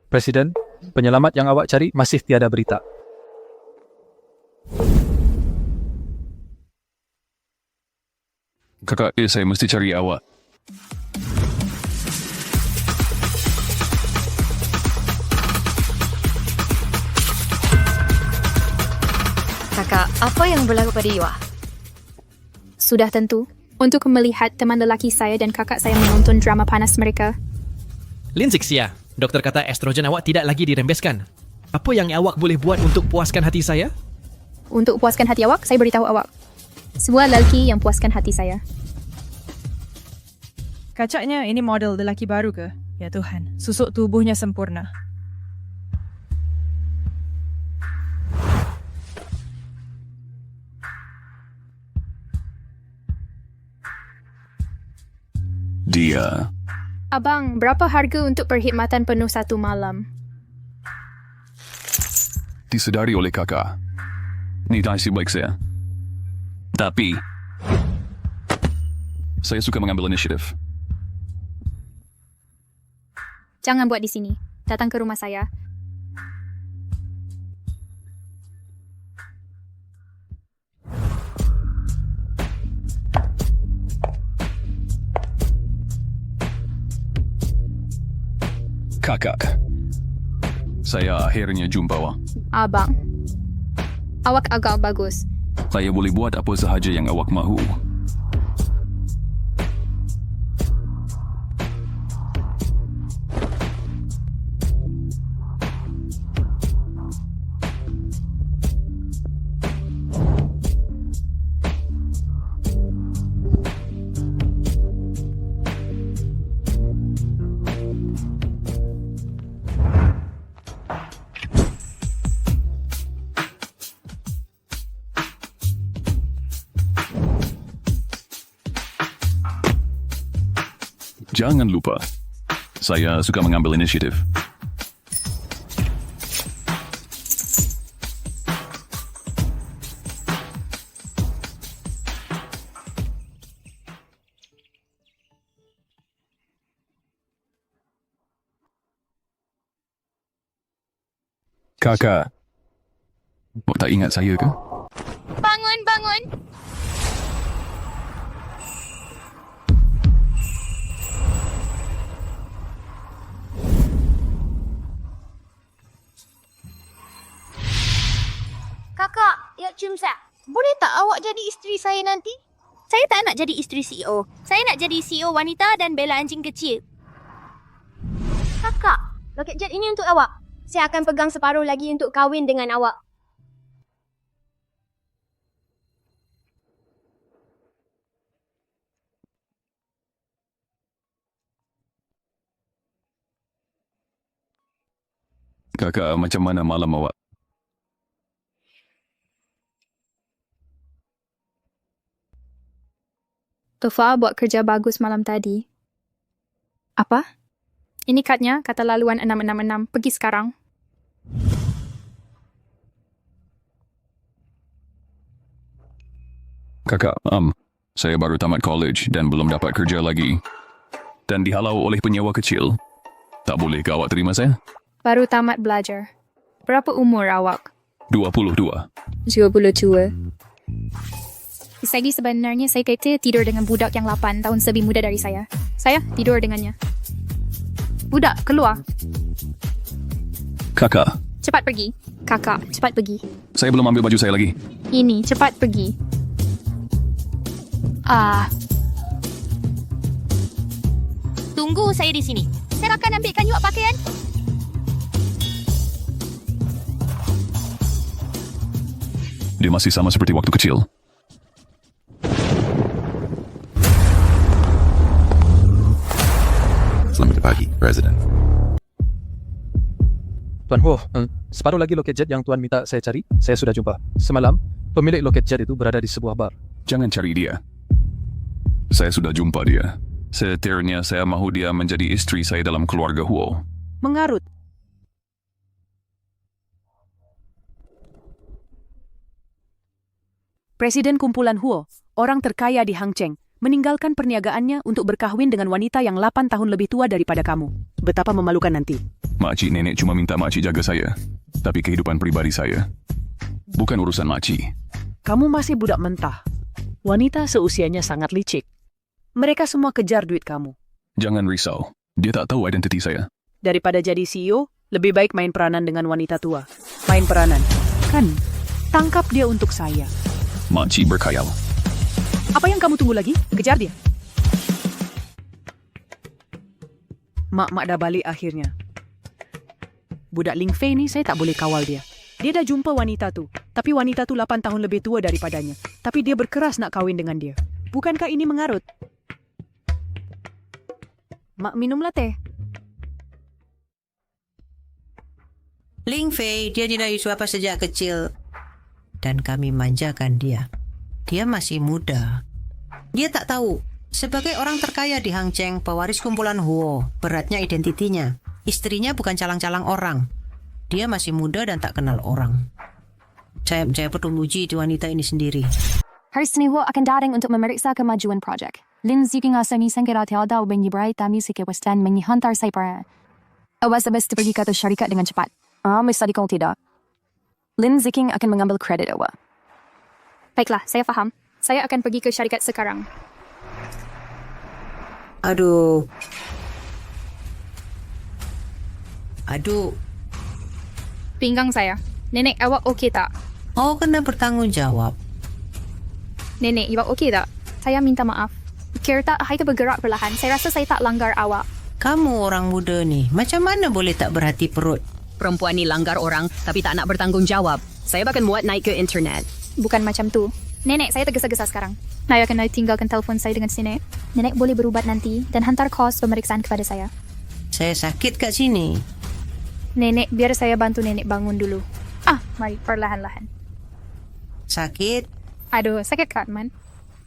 Presiden, penyelamat yang awak cari masih tiada berita. Kakak, saya mesti cari awak. Kakak, apa yang berlaku pada Iwa? Sudah tentu, untuk melihat teman lelaki saya dan kakak saya menonton drama panas mereka. Linzixia, doktor kata estrogen awak tidak lagi dirembeskan. Apa yang awak boleh buat untuk puaskan hati saya? Untuk puaskan hati awak, saya beritahu awak. Sebuah lelaki yang puaskan hati saya. Kacaknya ini model lelaki baru ke? Ya Tuhan, susuk tubuhnya sempurna. Dia. Abang, berapa harga untuk perkhidmatan penuh satu malam? Disedari oleh kakak. Ini nasib baik saya. Tapi, saya suka mengambil inisiatif. Jangan buat di sini. Datang ke rumah saya. Kakak. Saya akhirnya jumpa awak. Abang, awak agak bagus. Saya boleh buat apa sahaja yang awak mahu. Jangan lupa, saya suka mengambil inisiatif. Kakak, awak tak ingat saya ke? Bangun, bangun! Kakak, ya cium saya. Boleh tak awak jadi isteri saya nanti? Saya tak nak jadi isteri CEO. Saya nak jadi CEO wanita dan bela anjing kecil. Kakak, loket jet ini untuk awak. Saya akan pegang separuh lagi untuk kahwin dengan awak. Kakak, macam mana malam awak? Tofa buat kerja bagus malam tadi. Apa? Ini kadnya, kata laluan 666. Pergi sekarang. Kakak, saya baru tamat college dan belum dapat kerja lagi. Dan dihalau oleh penyewa kecil. Tak boleh ke awak terima saya? Baru tamat belajar. Berapa umur awak? 22. 22. Lagi sebenarnya saya kata tidur dengan budak yang 8 tahun lebih muda dari saya. Saya tidur dengannya. Budak, keluar. Kakak, Cepat pergi. Kakak, cepat pergi. saya belum ambil baju saya lagi. Ini, cepat pergi. Tunggu saya di sini. Saya akan ambilkan you pakaian. Dia masih sama seperti waktu kecil. Selamat pagi, Presiden. Tuan Ho, separuh lagi loket jet yang Tuan minta saya cari, saya sudah jumpa. Semalam, pemilik loket jet itu berada di sebuah bar. Jangan cari dia. Saya sudah jumpa dia. Seterusnya saya mahu dia menjadi istri saya dalam keluarga Huo. Mengarut. Presiden kumpulan Huo, orang terkaya di Hangzhou, meninggalkan perniagaannya untuk berkahwin dengan wanita yang 8 tahun lebih tua daripada kamu. betapa memalukan nanti. Makcik nenek cuma minta makcik jaga saya. Tapi kehidupan peribadi saya bukan urusan makcik. Kamu masih budak mentah. Wanita seusianya sangat licik. Mereka semua kejar duit kamu. Jangan risau. Dia tak tahu identiti saya. Daripada jadi CEO, lebih baik main peranan dengan wanita tua. Main peranan. Kan, tangkap dia untuk saya. Makcik berkhayal. Apa yang kamu tunggu lagi? Kejar dia. Mak dah balik akhirnya. Budak Ling Fei ni saya tak boleh kawal dia. Dia dah jumpa wanita tu. Tapi wanita tu 8 tahun lebih tua daripadanya. Tapi dia berkeras nak kahwin dengan dia. Bukankah ini mengarut? Mak, minumlah teh. Ling Fei, dia dinai suapa sejak kecil. Dan kami manjakan dia. Dia masih muda. Dia tak tahu. Sebagai orang terkaya di Hang Cheng, pewaris kumpulan Huo, beratnya identitinya. Istrinya bukan calang-calang orang. Dia masih muda dan tak kenal orang. Saya perlu uji wanita ini sendiri. Hari Senin akan datang untuk memeriksa kemajuan projek. Lin Ziking asani sengketa tiada mengibarai kami sikewastan menghantar saya para. Awas pergi ke atas syarikat dengan cepat. Mesti kalau tidak. Lin Ziking akan mengambil kredit awak. Baiklah, saya faham. Saya akan pergi ke syarikat sekarang. Aduh. Pinggang saya. Nenek, awak okey tak? Oh, kena bertanggungjawab. Nenek, awak okey tak? Saya minta maaf. Kira saya bergerak perlahan. Saya rasa saya tak langgar awak. Kamu orang muda ni, macam mana boleh tak berhati perut? Perempuan ni langgar orang tapi tak nak bertanggungjawab. Saya bahkan muat naik ke internet. Bukan macam tu. Nenek, saya tergesa-gesa sekarang. Saya akan tinggalkan telefon saya dengan nenek. Nenek boleh berubat nanti dan hantar kos pemeriksaan kepada saya. Saya sakit kat sini. Nenek, biar saya bantu nenek bangun dulu. Mari, perlahan-lahan. Sakit? Aduh, sakit kan, Man?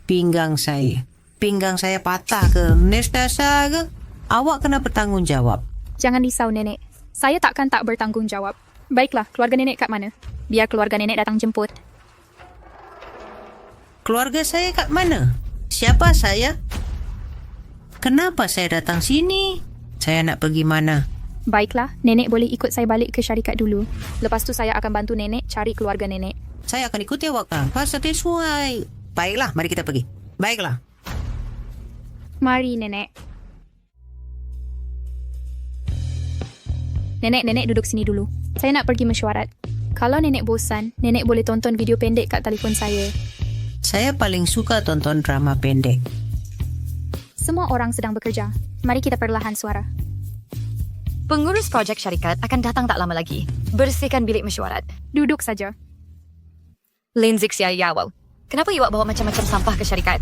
Pinggang saya patah ke? Nestasa ke? Awak kena bertanggungjawab. Jangan risau, Nenek. Saya tak bertanggungjawab. Baiklah, keluarga nenek kat mana? Biar keluarga nenek datang jemput. Keluarga saya kat mana? Siapa saya? Kenapa saya datang sini? Saya nak pergi mana? Baiklah, nenek boleh ikut saya balik ke syarikat dulu. Lepas tu saya akan bantu nenek cari keluarga nenek. Saya akan ikuti awak kan? Pasal sesuai. Baiklah, mari kita pergi. Baiklah. Mari, Nenek. Nenek duduk sini dulu. Saya nak pergi mesyuarat. Kalau nenek bosan, nenek boleh tonton video pendek kat telefon saya. Saya paling suka tonton drama pendek. Semua orang sedang bekerja. Mari kita perlahan suara. Pengurus projek syarikat akan datang tak lama lagi. Bersihkan bilik mesyuarat. Duduk saja. Linzik siya yawaw. Kenapa awak bawa macam-macam sampah ke syarikat?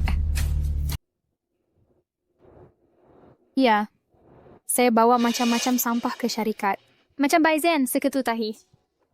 Ya. Saya bawa macam-macam sampah ke syarikat. Macam Baizen, seketul tahi.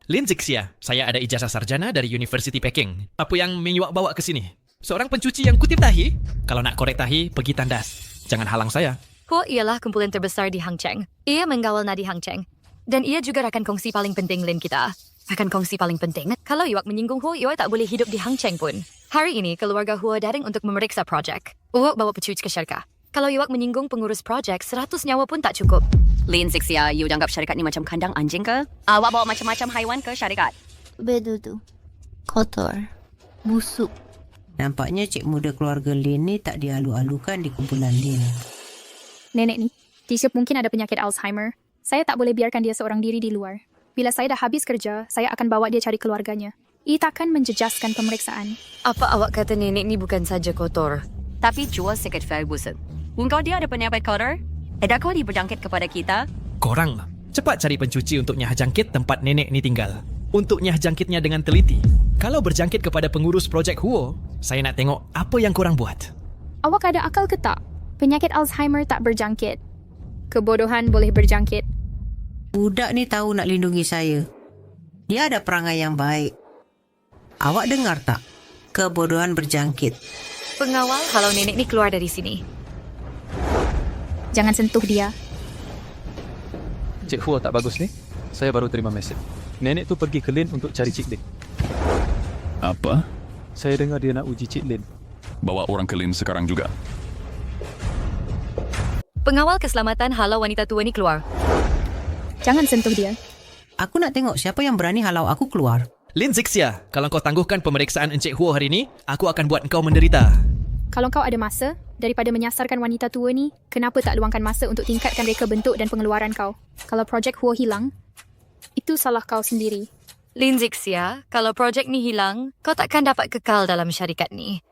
Lin Zixia, saya ada ijazah sarjana dari University Peking. Apa yang menyuak bawa ke sini? Seorang pencuci yang kutip tahi? Kalau nak korek tahi, pergi tandas. Jangan halang saya. Huo ialah kumpulan terbesar di Hang Cheng. Ia mengawal nadi Hang Cheng. Dan ia juga rakan kongsi paling penting Lin kita. Rakan kongsi paling penting. Kalau iwak menyinggung Huo, iwak tak boleh hidup di Hang Cheng pun. Hari ini, keluarga Huo datang untuk memeriksa projek. Iwak bawa pecuci ke syarikat. Kalau iwak menyinggung pengurus projek, 100 nyawa pun tak cukup. Lin Zixia, you anggap syarikat ni macam kandang anjing ke? Awak bawa macam-macam haiwan ke syarikat? Betul. Kotor. Busuk. Nampaknya cik muda keluarga Lin ni tak dialu-alukan di kumpulan Lin. Nenek ni, Tisha mungkin ada penyakit Alzheimer. Saya tak boleh biarkan dia seorang diri di luar. Bila saya dah habis kerja, saya akan bawa dia cari keluarganya. Ia takkan menjejaskan pemeriksaan. Apa awak kata nenek ni bukan saja kotor? Tapi jual sikit Ferguson. Engkau dia ada penyakit kotor? Adakah dia berjangkit kepada kita? Korang, cepat cari pencuci untuk nyah jangkit tempat nenek ni tinggal. Untuk nyah jangkitnya dengan teliti. Kalau berjangkit kepada pengurus projek Huo, saya nak tengok apa yang korang buat. Awak ada akal ke tak? Penyakit Alzheimer tak berjangkit. Kebodohan boleh berjangkit. Budak ni tahu nak lindungi saya. Dia ada perangai yang baik. Awak dengar tak? Kebodohan berjangkit. Pengawal kalau nenek ni keluar dari sini. Jangan sentuh dia. Cik Huo tak bagus ni. Saya baru terima mesej. Nenek tu pergi ke Lin untuk cari Cik Lin. Apa? Saya dengar dia nak uji Cik Lin. Bawa orang ke Lin sekarang juga. Pengawal keselamatan halau wanita tua ni keluar. Jangan sentuh dia. Aku nak tengok siapa yang berani halau aku keluar. Lin Zixia, kalau kau tangguhkan pemeriksaan Encik Huo hari ni, aku akan buat kau menderita. Kalau kau ada masa, daripada menyasarkan wanita tua ni, kenapa tak luangkan masa untuk tingkatkan reka bentuk dan pengeluaran kau? Kalau projek Huo hilang, itu salah kau sendiri. Lin Zixia, kalau projek ni hilang, kau takkan dapat kekal dalam syarikat ni.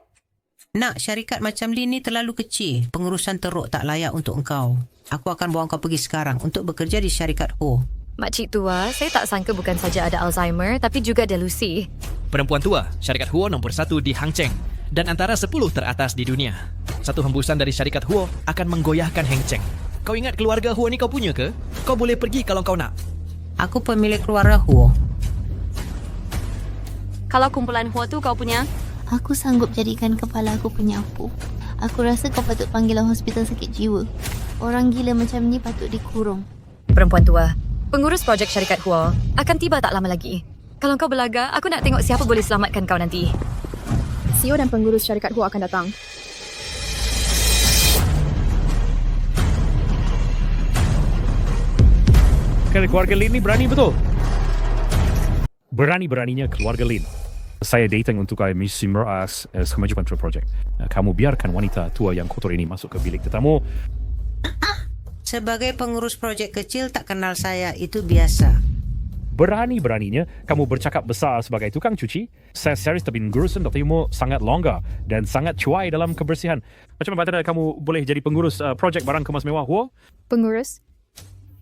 Nak, syarikat macam Lin ni terlalu kecil. Pengurusan teruk tak layak untuk engkau. Aku akan bawa kau pergi sekarang untuk bekerja di syarikat Ho. Makcik tua, saya tak sangka bukan saja ada Alzheimer tapi juga delusi. Perempuan tua, syarikat Huo nombor 1 di Hang Cheng dan antara 10 teratas di dunia. Satu hembusan dari syarikat Huo akan menggoyahkan Hang Cheng. Kau ingat keluarga Huo ni kau punya ke? Kau boleh pergi kalau kau nak. Aku pemilik keluarga Ho. Kalau kumpulan Huo tu kau punya, Aku sanggup jadikan kepala aku penyapu. Aku rasa kau patut panggilan hospital sakit jiwa. Orang gila macam ni patut dikurung. Perempuan tua, pengurus projek syarikat Huo akan tiba tak lama lagi. Kalau kau berlaga, aku nak tengok siapa boleh selamatkan kau nanti. CEO dan pengurus syarikat Huo akan datang. Keluarga Lin ni berani betul. Berani-beraninya keluarga Lin. Saya datang untuk misi meras kemajuan projek. Kamu biarkan wanita tua yang kotor ini masuk ke bilik tetamu. Sebagai pengurus projek kecil tak kenal saya, itu biasa. Berani-beraninya kamu bercakap besar sebagai tukang cuci. Saya serius tapi pengurusan Dr. Yumo sangat longgar dan sangat cuai dalam kebersihan. Macam mana kamu boleh jadi pengurus projek barang kemas mewah Huo? Pengurus?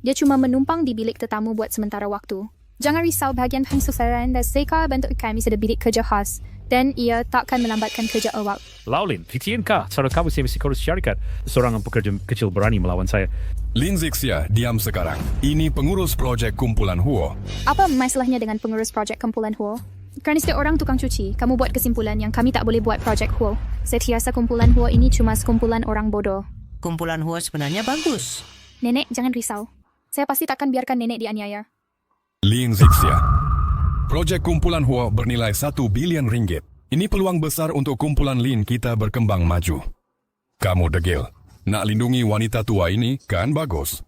Dia cuma menumpang di bilik tetamu buat sementara waktu. Jangan risau bahagian pengsusaran dan Seika bentuk kami ada bilik kerja khas dan ia takkan melambatkan kerja awak. Laulin, fikirkah cara kamu mesti kurus syarikat? Seorang pekerja kecil berani melawan saya. Lin Zixia, diam sekarang. Ini pengurus projek kumpulan Huo. Apa masalahnya dengan pengurus projek kumpulan Huo? Kerana setiap orang tukang cuci, kamu buat kesimpulan yang kami tak boleh buat projek Huo. Saya rasa kumpulan Huo ini cuma sekumpulan orang bodoh. Kumpulan Huo sebenarnya bagus. Nenek, jangan risau. Saya pasti takkan biarkan nenek dianiaya. Lin Zixia. Projek kumpulan Huo bernilai 1 bilion ringgit. Ini peluang besar untuk kumpulan Lin kita berkembang maju. Kamu degil. Nak lindungi wanita tua ini kan bagus.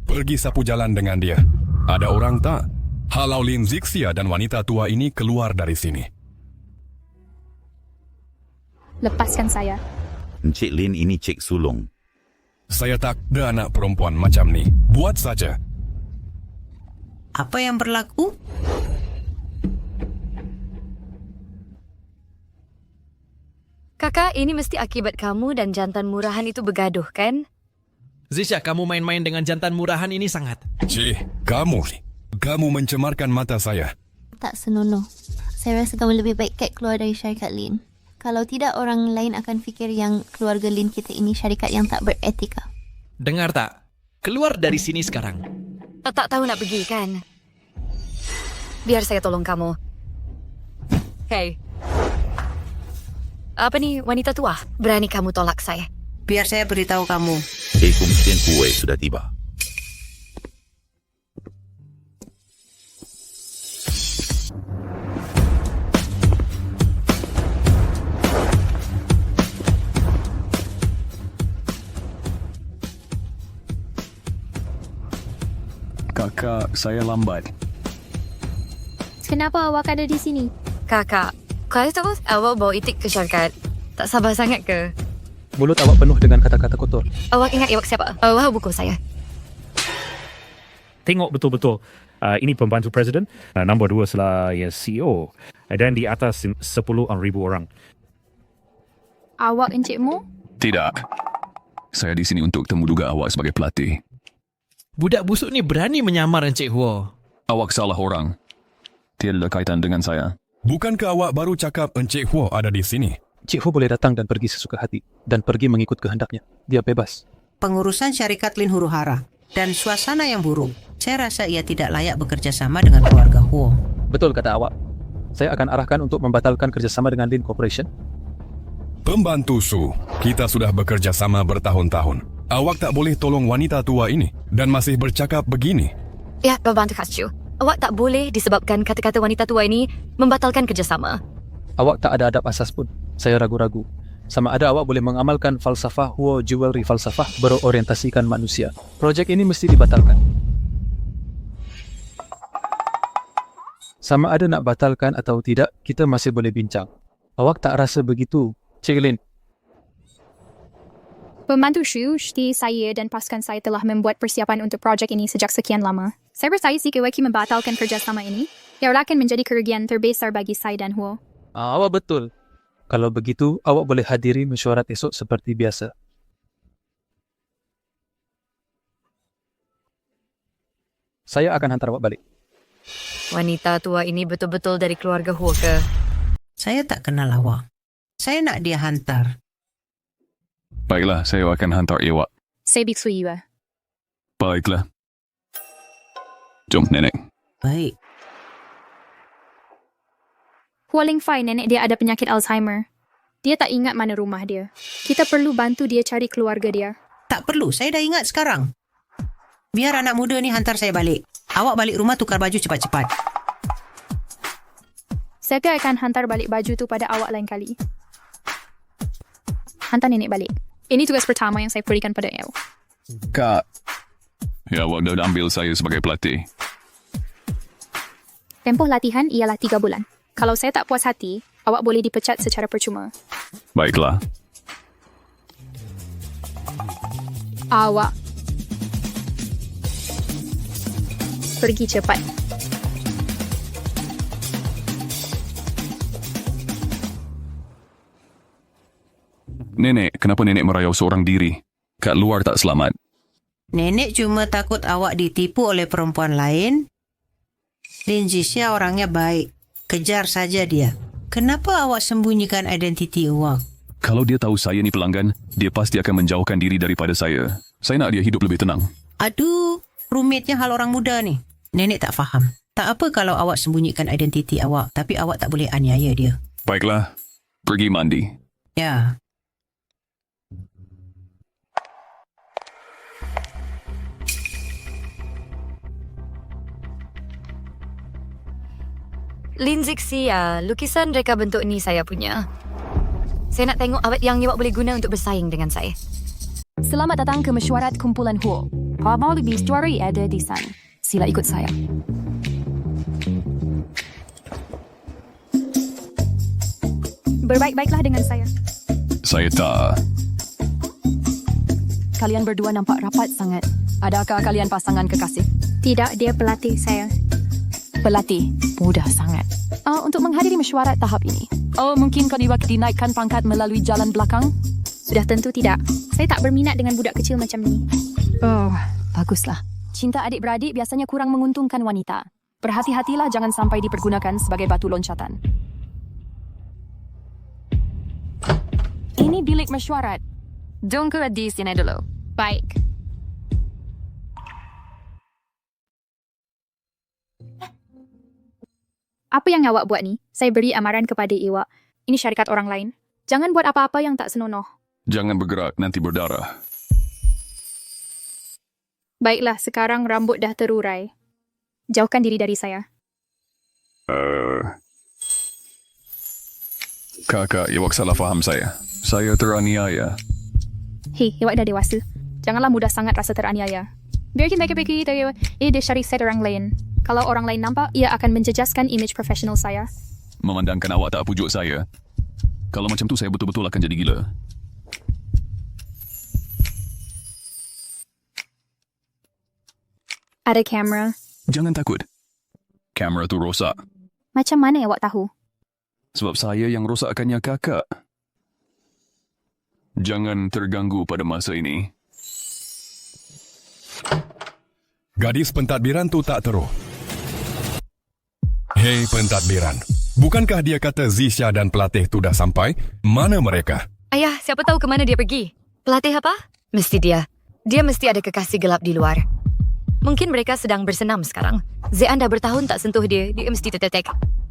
Pergi sapu jalan dengan dia. Ada orang tak? Halau Lin Zixia dan wanita tua ini keluar dari sini. Lepaskan saya. Encik Lin ini cik sulung. Saya tak ada anak perempuan macam ni. Buat saja. Apa yang berlaku? Kakak, ini mesti akibat kamu dan jantan murahan itu bergaduh, kan? Zisha, kamu main-main dengan jantan murahan ini sangat. Cik, kamu mencemarkan mata saya. Tak senonoh. Saya rasa kamu lebih baik Kat keluar dari syarikat Lin. Kalau tidak, orang lain akan fikir yang keluarga Lin kita ini syarikat yang tak beretika. Dengar tak? Keluar dari sini sekarang. Tak tahu nak pergi, kan? Biar saya tolong kamu. Hey. Apa ni, wanita tua? Berani kamu tolak saya? Biar saya beritahu kamu. Kumpulan Huo sudah tiba. Kakak, saya lambat. Kenapa awak ada di sini? Kakak, kau tahu awak bawa itik ke syarikat. Tak sabar sangat ke? Mulut awak penuh dengan kata-kata kotor. Awak ingat awak siapa? Awak buku saya. Tengok betul-betul. Ini pembantu presiden. Nombor 2 setelah CEO. Dan di atas 10,000 orang. Awak encikmu? Tidak. Saya di sini untuk temuduga awak sebagai pelatih. Budak busuk ni berani menyamar Encik Huo. Awak salah orang. Tiada ada kaitan dengan saya. Bukankah awak baru cakap Encik Huo ada di sini? Cik Hu boleh datang dan pergi sesuka hati dan pergi mengikut kehendaknya. Dia bebas. Pengurusan syarikat Lin huru hara dan suasana yang buruk. Saya rasa ia tidak layak bekerja sama dengan keluarga Huo. Betul kata awak. Saya akan arahkan untuk membatalkan kerjasama dengan Lin Corporation. Pembantu Su, kita sudah bekerja sama bertahun-tahun. Awak tak boleh tolong wanita tua ini dan masih bercakap begini. Ya, pembantu Kak Chu. Awak tak boleh disebabkan kata-kata wanita tua ini membatalkan kerjasama. Awak tak ada adab asas pun. Saya ragu-ragu. sama ada awak boleh mengamalkan falsafah Huo Jewelry falsafah berorientasikan manusia. Projek ini mesti dibatalkan. Sama ada nak batalkan atau tidak, kita masih boleh bincang. Awak tak rasa begitu, Cik Lin? Pembantu Shu, saya dan pasukan saya telah membuat persiapan untuk projek ini sejak sekian lama. Saya percaya jika Weki membatalkan kerjasama ini, ia akan menjadi kerugian terbesar bagi saya dan Huo. Awak betul. Kalau begitu, awak boleh hadiri mesyuarat esok seperti biasa. Saya akan hantar awak balik. Wanita tua ini betul-betul dari keluarga Huo ke? Saya tak kenal awak. Saya nak dia hantar. Baiklah, saya akan hantar awak. Saya biksu Iwa. Baiklah. Jom, nenek. Baik. Huo Lingfei, nenek dia ada penyakit Alzheimer. Dia tak ingat mana rumah dia. Kita perlu bantu dia cari keluarga dia. Tak perlu, saya dah ingat sekarang. Biar anak muda ni hantar saya balik. Awak balik rumah tukar baju cepat-cepat. Saya akan hantar balik baju tu pada awak lain kali. Hantar nenek balik. Ini tugas pertama yang saya berikan pada Eo. Kak. Ya, awak dah ambil saya sebagai pelatih. Tempoh latihan ialah 3 bulan. Kalau saya tak puas hati, awak boleh dipecat secara percuma. Baiklah. Awak pergi cepat. Nenek, kenapa nenek merayau seorang diri? Kat luar tak selamat. Nenek cuma takut awak ditipu oleh perempuan lain. Lin Zixia orangnya baik. Kejar saja dia. Kenapa awak sembunyikan identiti awak? Kalau dia tahu saya ni pelanggan, dia pasti akan menjauhkan diri daripada saya. Saya nak dia hidup lebih tenang. Aduh, rumitnya hal orang muda ni. Nenek tak faham. Tak apa kalau awak sembunyikan identiti awak, tapi awak tak boleh aniaya dia. Baiklah, pergi mandi. Ya. Lin Zixia, lukisan reka bentuk ni saya punya. Saya nak tengok awet yang awak boleh guna untuk bersaing dengan saya. Selamat datang ke mesyuarat kumpulan Huo. Kalau lebih story ada di sana. Sila ikut saya. Berbaik-baiklah dengan saya. Saya tak. Kalian berdua nampak rapat sangat. Adakah kalian pasangan kekasih? Tidak, dia pelatih saya. Pelatih, mudah sangat. Untuk menghadiri mesyuarat tahap ini. Mungkin kau dinaikkan pangkat melalui jalan belakang? Sudah tentu tidak. Saya tak berminat dengan budak kecil macam ni. Baguslah. Cinta adik-beradik biasanya kurang menguntungkan wanita. Berhati-hatilah jangan sampai dipergunakan sebagai batu loncatan. Ini bilik mesyuarat. Tunggu di sini dulu. Baik. Apa yang awak buat ni? Saya beri amaran kepada awak. Ini syarikat orang lain. Jangan buat apa-apa yang tak senonoh. Jangan bergerak, nanti berdarah. Baiklah, sekarang rambut dah terurai. Jauhkan diri dari saya. Kakak, awak salah faham saya. Saya teraniaya. Hei, awak dah dewasa. Janganlah mudah sangat rasa teraniaya. Biarkan mereka pergi dia cari set orang lain. Kalau orang lain nampak, ia akan menjejaskan imej profesional saya. Memandangkan awak tak pujuk saya. Kalau macam tu, saya betul-betul akan jadi gila. Ada kamera. Jangan takut. Kamera tu rosak. Macam mana awak tahu? Sebab saya yang rosakkannya kakak. Jangan terganggu pada masa ini. Gadis pentadbiran tu tak teruk. Hei pentadbiran, bukankah dia kata Zixia dan pelatih tu dah sampai? Mana mereka? Ayah, siapa tahu ke mana dia pergi? Pelatih apa? Mesti dia. Dia mesti ada kekasih gelap di luar. Mungkin mereka sedang bersenam sekarang. Zean dah bertahun tak sentuh dia. Dia mesti tertetek.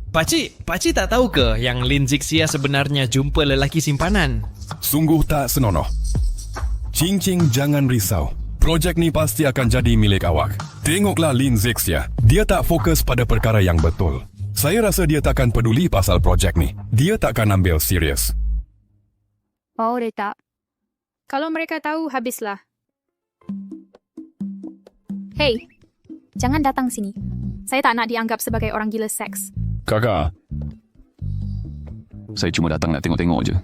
Pakcik tak tahu ke yang Lin Zixia sebenarnya jumpa lelaki simpanan? Sungguh tak senonoh. Cing-cing jangan risau. Projek ni pasti akan jadi milik awak. Tengoklah Lin Zixia. Dia tak fokus pada perkara yang betul. Saya rasa dia takkan peduli pasal projek ni. Dia takkan ambil serius. Oh, tak. Kalau mereka tahu, habislah. Hey, jangan datang sini. Saya tak nak dianggap sebagai orang gila seks. Kakak. Saya cuma datang nak tengok-tengok je.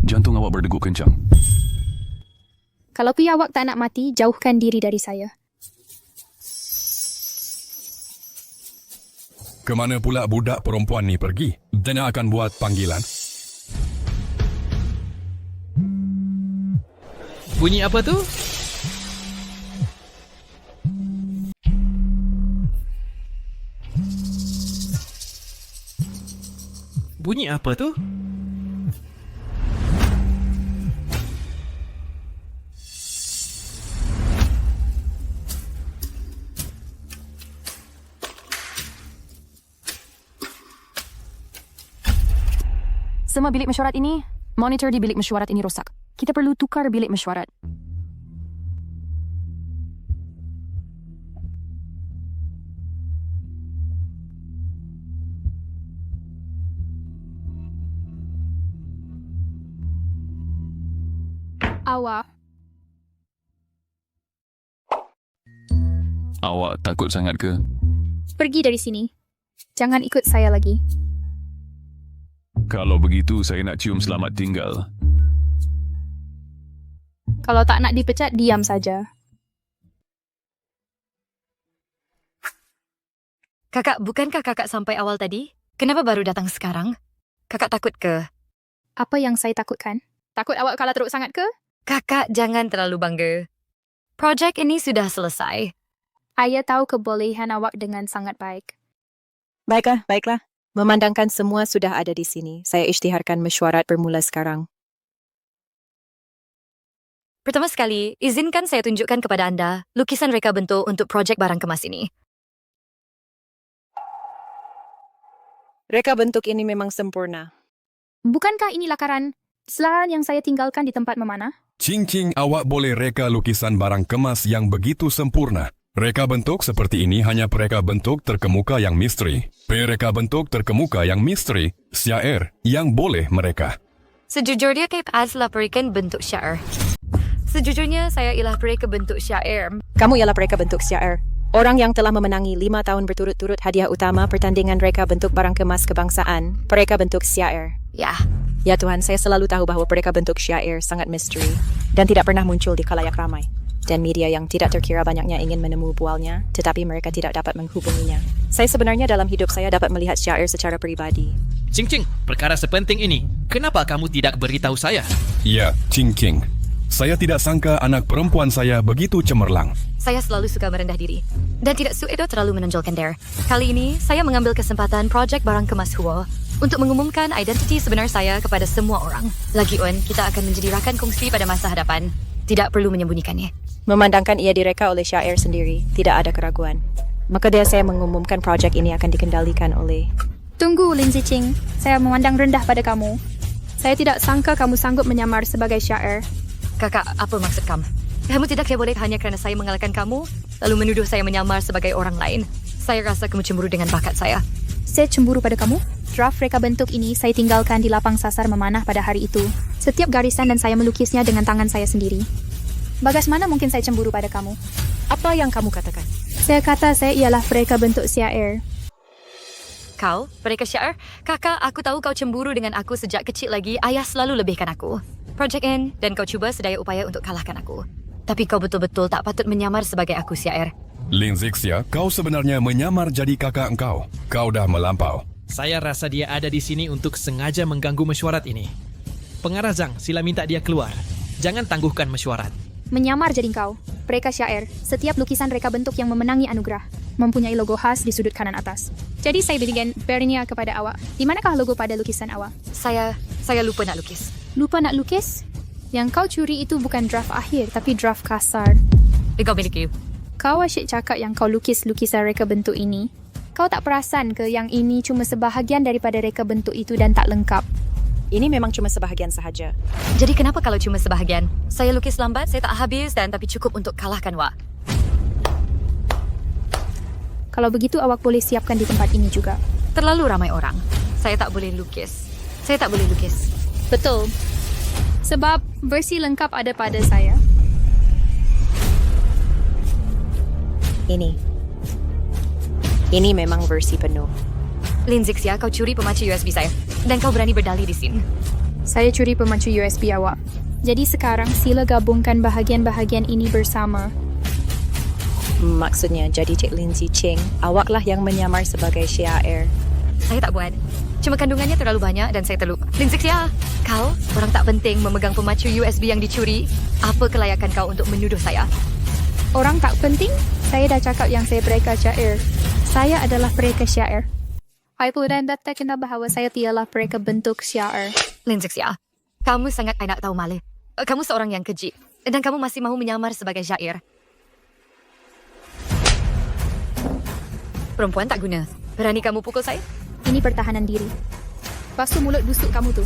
Jantung awak berdegup kencang. Kalau pi awak tak nak mati, jauhkan diri dari saya. Kemana pula budak perempuan ni pergi? Dana akan buat panggilan. Bunyi apa tu? Bunyi apa tu? Semua bilik mesyuarat ini, monitor di bilik mesyuarat ini rosak. Kita perlu tukar bilik mesyuarat. Awak. Awak takut sangat ke? Pergi dari sini. Jangan ikut saya lagi. Kalau begitu, saya nak cium selamat tinggal. Kalau tak nak dipecat, diam saja. Kakak, bukankah kakak sampai awal tadi? Kenapa baru datang sekarang? Kakak takut ke? Apa yang saya takutkan? Takut awak kalah teruk sangat ke? Kakak, jangan terlalu bangga. Projek ini sudah selesai. Ayah tahu kebolehan awak dengan sangat baik. Baiklah. Memandangkan semua sudah ada di sini, saya isytiharkan mesyuarat bermula sekarang. Pertama sekali, izinkan saya tunjukkan kepada anda lukisan reka bentuk untuk projek barang kemas ini. Reka bentuk ini memang sempurna. Bukankah ini lakaran selain yang saya tinggalkan di tempat memanah? Cing-cing, awak boleh reka lukisan barang kemas yang begitu sempurna. Reka bentuk seperti ini hanya pereka bentuk terkemuka yang misteri. Pereka bentuk terkemuka yang misteri, syair yang boleh mereka. Sejujurnya, Cape Adz adalah perikan bentuk syair. Sejujurnya, saya ialah pereka bentuk syair. Kamu ialah pereka bentuk syair. Orang yang telah memenangi 5 tahun berturut-turut hadiah utama pertandingan reka bentuk barang kemas kebangsaan, pereka bentuk syair. Ya. Ya Tuhan, saya selalu tahu bahawa pereka bentuk syair sangat misteri dan tidak pernah muncul di khalayak ramai. Dan media yang tidak terkira banyaknya ingin menemu bualnya, tetapi mereka tidak dapat menghubunginya. Saya sebenarnya dalam hidup saya dapat melihat syair secara pribadi. Cing-cing, perkara sepenting ini, kenapa kamu tidak beritahu saya? Ya, Cing-cing. Saya tidak sangka anak perempuan saya begitu cemerlang. Saya selalu suka merendah diri. Dan tidak suka terlalu menonjolkan dare. Kali ini, saya mengambil kesempatan projek barang kemas Huo untuk mengumumkan identiti sebenar saya kepada semua orang. Lagian, kita akan menjadi rakan kongsi pada masa hadapan. Tidak perlu menyembunyikannya. Memandangkan ia direka oleh syair sendiri, tidak ada keraguan. Maka saya mengumumkan projek ini akan dikendalikan oleh... Tunggu, Lin Ziqing. Saya memandang rendah pada kamu. Saya tidak sangka kamu sanggup menyamar sebagai syair. Kakak, apa maksud kamu? Kamu tidak boleh hanya kerana saya mengalahkan kamu, lalu menuduh saya menyamar sebagai orang lain. Saya rasa kamu cemburu dengan bakat saya. Saya cemburu pada kamu? Draft reka bentuk ini saya tinggalkan di lapang sasar memanah pada hari itu. Setiap garisan dan saya melukisnya dengan tangan saya sendiri. Bagaimana mungkin saya cemburu pada kamu? Apa yang kamu katakan? Saya kata saya ialah reka bentuk syair. Kau, mereka syair? Kakak, aku tahu kau cemburu dengan aku sejak kecil lagi. Ayah selalu lebihkan aku. Project N, dan kau cuba sedaya upaya untuk kalahkan aku. Tapi kau betul-betul tak patut menyamar sebagai aku syair. Lin Zixia, kau sebenarnya menyamar jadi kakak engkau. Kau dah melampau. Saya rasa dia ada di sini untuk sengaja mengganggu mesyuarat ini. Pengarah Zhang, sila minta dia keluar. Jangan tangguhkan mesyuarat. Menyamar jadi kau. Reka syair, setiap lukisan reka bentuk yang memenangi anugerah mempunyai logo khas di sudut kanan atas. Jadi saya berikan Bernia kepada awak. Di manakah logo pada lukisan awak? Saya lupa nak lukis. Lupa nak lukis? Yang kau curi itu bukan draft akhir, tapi draft kasar. Kau milik you. Kau asyik cakap yang kau lukis lukisan reka bentuk ini. Kau tak perasan ke yang ini cuma sebahagian daripada reka bentuk itu dan tak lengkap? Ini memang cuma sebahagian sahaja. Jadi kenapa kalau cuma sebahagian? Saya lukis lambat, saya tak habis dan tapi cukup untuk kalahkan Wak. Kalau begitu awak boleh siapkan di tempat ini juga. Terlalu ramai orang. saya tak boleh lukis. Saya tak boleh lukis. Betul. Sebab versi lengkap ada pada saya. Ini memang versi penuh. Lin Zixia, kau curi pemacu USB saya. Dan kau berani berdalih di sini. Saya curi pemacu USB awak. Jadi sekarang sila gabungkan bahagian-bahagian ini bersama. Maksudnya, jadi Cik Lindsay Ching, awaklah yang menyamar sebagai syair. Saya tak buat. Cuma kandungannya terlalu banyak dan saya terlupa. Lin Zixia, kau orang tak penting memegang pemacu USB yang dicuri. Apa kelayakan kau untuk menuduh saya? Orang tak penting? Saya dah cakap yang saya pereka syair. Saya adalah pereka syair. Aipu dan data kena bahawa saya tiadalah pereka bentuk syair. Lin Zixia, kamu sangat nak tahu malu. Kamu seorang yang keji. Dan kamu masih mahu menyamar sebagai syair. Perempuan tak guna. Berani kamu pukul saya? Ini pertahanan diri. Basuh mulut busuk kamu tu.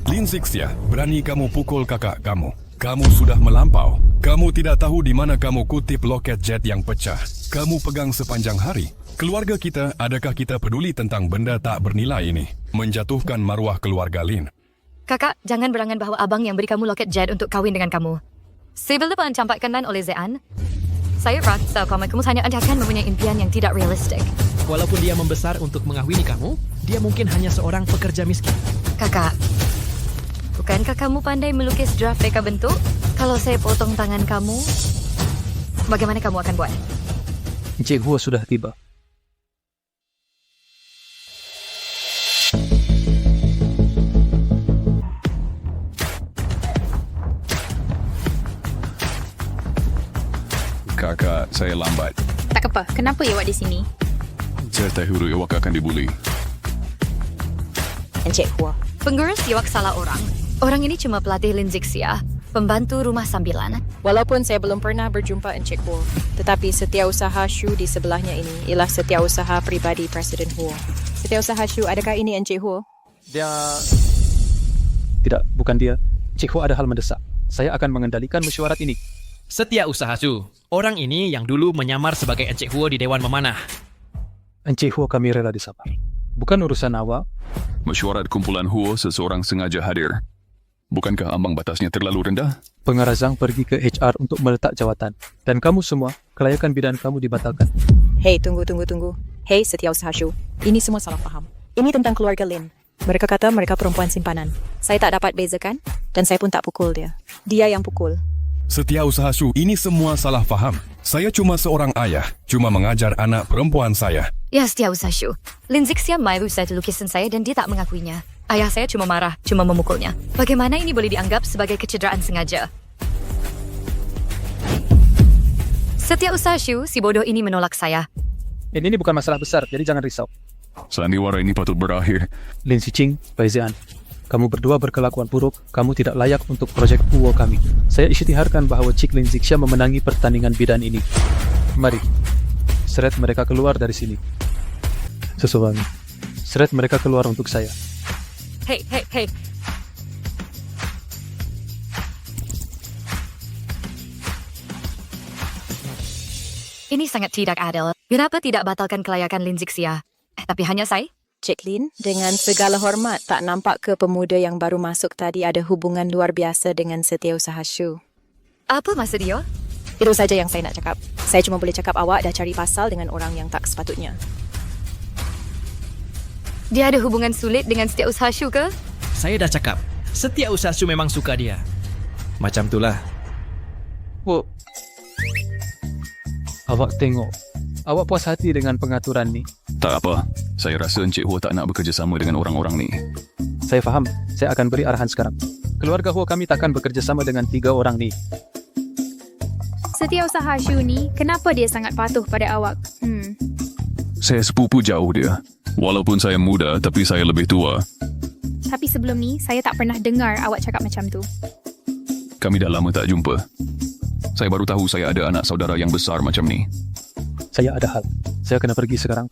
Lin Zixia, berani kamu pukul kakak kamu. Kamu sudah melampau. Kamu tidak tahu di mana kamu kutip loket jet yang pecah. Kamu pegang sepanjang hari. Keluarga kita, adakah kita peduli tentang benda tak bernilai ini? Menjatuhkan maruah keluarga Lin. Kakak, jangan berangan bahawa abang yang beri kamu loket jet untuk kahwin dengan kamu. Sebelum dicampakkan oleh Zean, saya rasa kamu hanya akan mempunyai impian yang tidak realistik. Walaupun dia membesar untuk mengahwini kamu, dia mungkin hanya seorang pekerja miskin. Kakak, bukankah kamu pandai melukis draft reka bentuk? Kalau saya potong tangan kamu, bagaimana kamu akan buat? Encik Huo sudah tiba. Kakak, saya lambat. Tak apa, kenapa awak di sini? Saya tahu awak akan dibuli. Encik Hua. Pengurus Yawak salah orang. Orang ini cuma pelatih Lin Zixia, pembantu rumah sambilan. Walaupun saya belum pernah berjumpa Encik Hua, tetapi setiausaha Shu di sebelahnya ini ialah setiausaha pribadi Presiden Hua. Setiausaha Shu, adakah ini Encik Hua? Dia... Tidak, bukan dia. Encik Huo ada hal mendesak. Saya akan mengendalikan mesyuarat ini. Setiausaha Su, orang ini yang dulu menyamar sebagai Encik Huo di Dewan Memanah. Encik Huo kami rela disabar. Bukan urusan awak. Mesyuarat kumpulan Huo seseorang sengaja hadir. Bukankah ambang batasnya terlalu rendah? Pengarah Zhang pergi ke HR untuk meletak jawatan. Dan kamu semua, kelayakan bidan kamu dibatalkan. Hei, tunggu. Hei, setiausaha Shu. Ini semua salah faham. Ini tentang keluarga Lin. Mereka kata mereka perempuan simpanan. Saya tak dapat bezakan, dan saya pun tak pukul dia. Dia yang pukul. Setiausaha Shu, ini semua salah faham. Saya cuma seorang ayah, cuma mengajar anak perempuan saya. Ya, Setiausaha Shu. Lin Zixia malu saja lukisan saya dan dia tak mengakuinya. Ayah saya cuma marah, cuma memukulnya. Bagaimana ini boleh dianggap sebagai kecederaan sengaja? Setiausaha Shu, si bodoh ini menolak saya. Ini bukan masalah besar, jadi jangan risau. Sandiwara ini patut berakhir. Lin Ziqing, Bai Zean. Kamu berdua berkelakuan buruk, kamu tidak layak untuk projek Huo kami. Saya isytiharkan bahawa Cik Lin Zixia memenangi pertandingan bidan ini. Mari, seret mereka keluar dari sini. Seseorang, seret mereka keluar untuk saya. Hei. Ini sangat tidak adil. Kenapa tidak batalkan kelayakan Lin Zixia? Tapi hanya saya? Cik Lin, dengan segala hormat, tak nampak ke pemuda yang baru masuk tadi ada hubungan luar biasa dengan Setiausaha Shu? Apa maksud dia? Itu saja yang saya nak cakap. Saya cuma boleh cakap awak dah cari pasal dengan orang yang tak sepatutnya. Dia ada hubungan sulit dengan Setiausaha Shu ke? Saya dah cakap, Setiausaha Shu memang suka dia. Macam itulah. Huo, awak tengok. Awak puas hati dengan pengaturan ni? Tak apa. Saya rasa Encik Huo tak nak bekerjasama dengan orang-orang ni. Saya faham. Saya akan beri arahan sekarang. Keluarga Huo kami takkan bekerjasama dengan 3 orang ni. Setiausaha Shu ni, kenapa dia sangat patuh pada awak? Saya sepupu jauh dia. Walaupun saya muda, tapi saya lebih tua. Tapi sebelum ni, saya tak pernah dengar awak cakap macam tu. Kami dah lama tak jumpa. Saya baru tahu saya ada anak saudara yang besar macam ni. Saya ada hal. Saya kena pergi sekarang.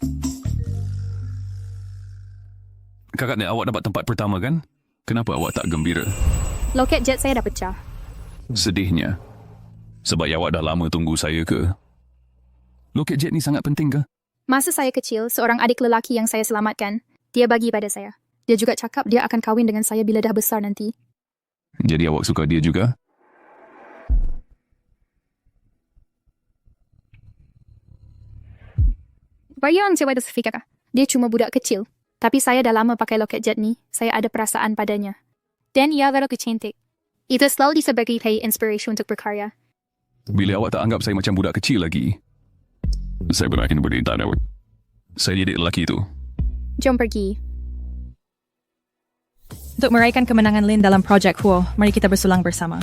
Kakak ni awak dapat tempat pertama kan? Kenapa awak tak gembira? Loket jet saya dah pecah. Sedihnya. Sebab awak dah lama tunggu saya ke? Loket jet ni sangat penting ke? Masa saya kecil, seorang adik lelaki yang saya selamatkan, dia bagi pada saya. Dia juga cakap dia akan kahwin dengan saya bila dah besar nanti. Jadi awak suka dia juga? Bayang cewek itu kah? Dia cuma budak kecil. Tapi saya dah lama pakai loket jet ni, saya ada perasaan padanya. Dan ia very cantik. Itu selalu sebagai inspirasi untuk berkarya. Bila awak tak anggap saya macam budak kecil lagi, saya berakhir berita awak. Saya didik lelaki itu. Jom pergi. Untuk meraihkan kemenangan Lin dalam projek Huo, mari kita bersulang bersama.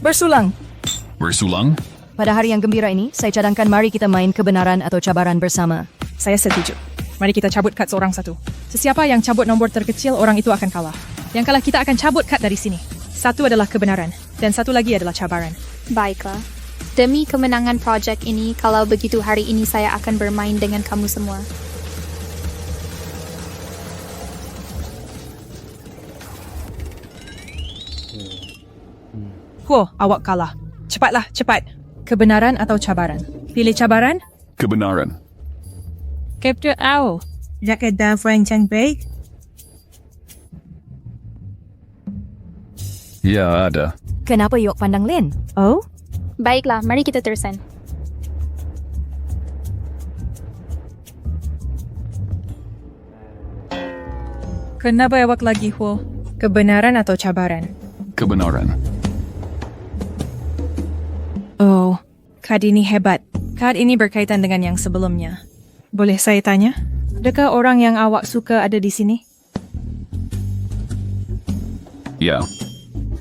Bersulang. Bersulang? Pada hari yang gembira ini, saya cadangkan mari kita main kebenaran atau cabaran bersama. Saya setuju. Mari kita cabut kad seorang satu. Sesiapa yang cabut nombor terkecil, orang itu akan kalah. Yang kalah kita akan cabut kad dari sini. Satu adalah kebenaran, dan satu lagi adalah cabaran. Baiklah. Demi kemenangan projek ini, kalau begitu hari ini saya akan bermain dengan kamu semua. Huo, awak kalah. Cepatlah, cepat. Kebenaran atau cabaran? Pilih cabaran. Kebenaran. Captain Owl. Jaket dan Frank baik. Ya, ada. Kenapa Yok pandang Lin? Oh? Baiklah, mari kita terusan. Kenapa awak lagi, Huo? Kebenaran atau cabaran? Kebenaran. Oh, kad ini hebat. Kad ini berkaitan dengan yang sebelumnya. Boleh saya tanya? Adakah orang yang awak suka ada di sini? Ya.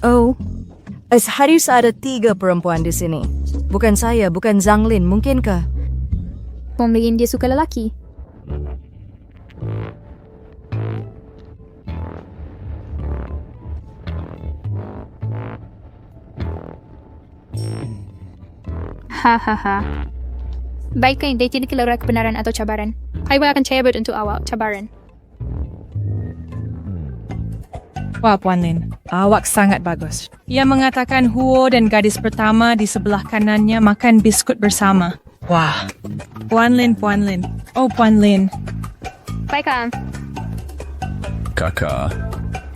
Oh, harus ada 3 perempuan di sini. Bukan saya, bukan Zhang Lin, mungkinkah? Mungkin dia suka lelaki. Hahaha. Baiklah, dia tidak keluar kebenaran atau cabaran. Saya akan cabut untuk awak, cabaran. Wah, Puan Lin. Awak sangat bagus. Ia mengatakan Huo dan gadis pertama di sebelah kanannya makan biskut bersama. Wah. Puan Lin, Puan Lin. Oh, Puan Lin. Baiklah. Kakak,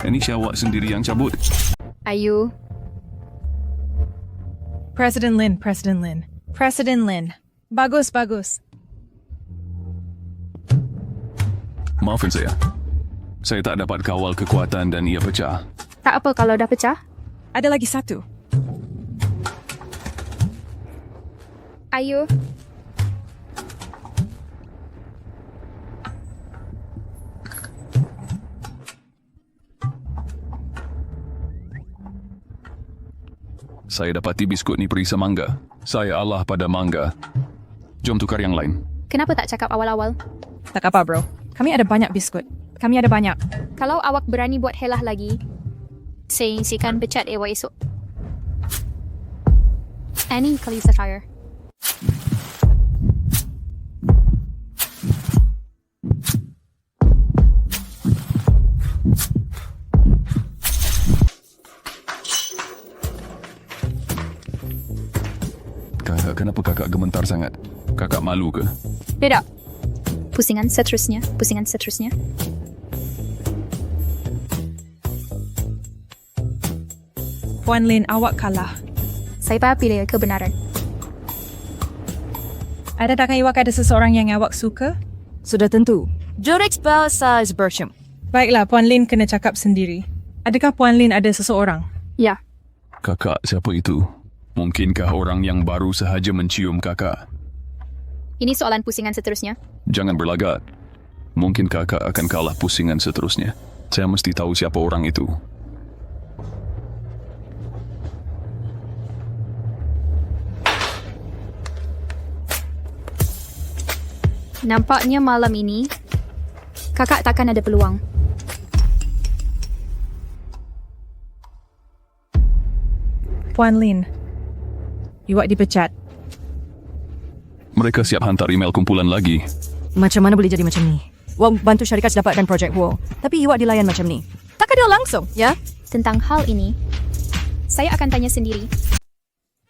ini awak sendiri yang cabut. Ayu. Presiden Lin, Presiden Lin. Presiden Lin. Bagus, bagus. Maafkan saya. Saya tak dapat kawal kekuatan dan ia pecah. Tak apa kalau dah pecah. Ada lagi satu. Ayu. Saya dapati biskut ni perisa mangga. Saya Allah pada mangga. Jom tukar yang lain. Kenapa tak cakap awal-awal? Tak apa, bro. Kami ada banyak biskut. Kami ada banyak. Kalau awak berani buat helah lagi, saya isikan pecat Ewa esok. Annie kali satire. Kakak, kenapa kakak gementar sangat? Kakak malu ke? Tidak. Pusingan seterusnya, pusingan seterusnya. Puan Lin, awak kalah. Saya pilih kebenaran. Adakah awak ada seseorang yang awak suka? Sudah tentu. Jorex Balsa Bersham. Baiklah, Puan Lin kena cakap sendiri. Adakah Puan Lin ada seseorang? Ya. Kakak, siapa itu? Mungkinkah orang yang baru sahaja mencium kakak? Ini soalan pusingan seterusnya. Jangan berlagak. Mungkin kakak akan kalah pusingan seterusnya. Saya mesti tahu siapa orang itu. Nampaknya malam ini, kakak takkan ada peluang. Puan Lin, awak dipecat. Mereka siap hantar email kumpulan lagi. Macam mana boleh jadi macam ni? Wang bantu syarikat dapatkan projek Huo, tapi awak dilayan macam ni. Tak ada langsung, ya? Tentang hal ini, saya akan tanya sendiri.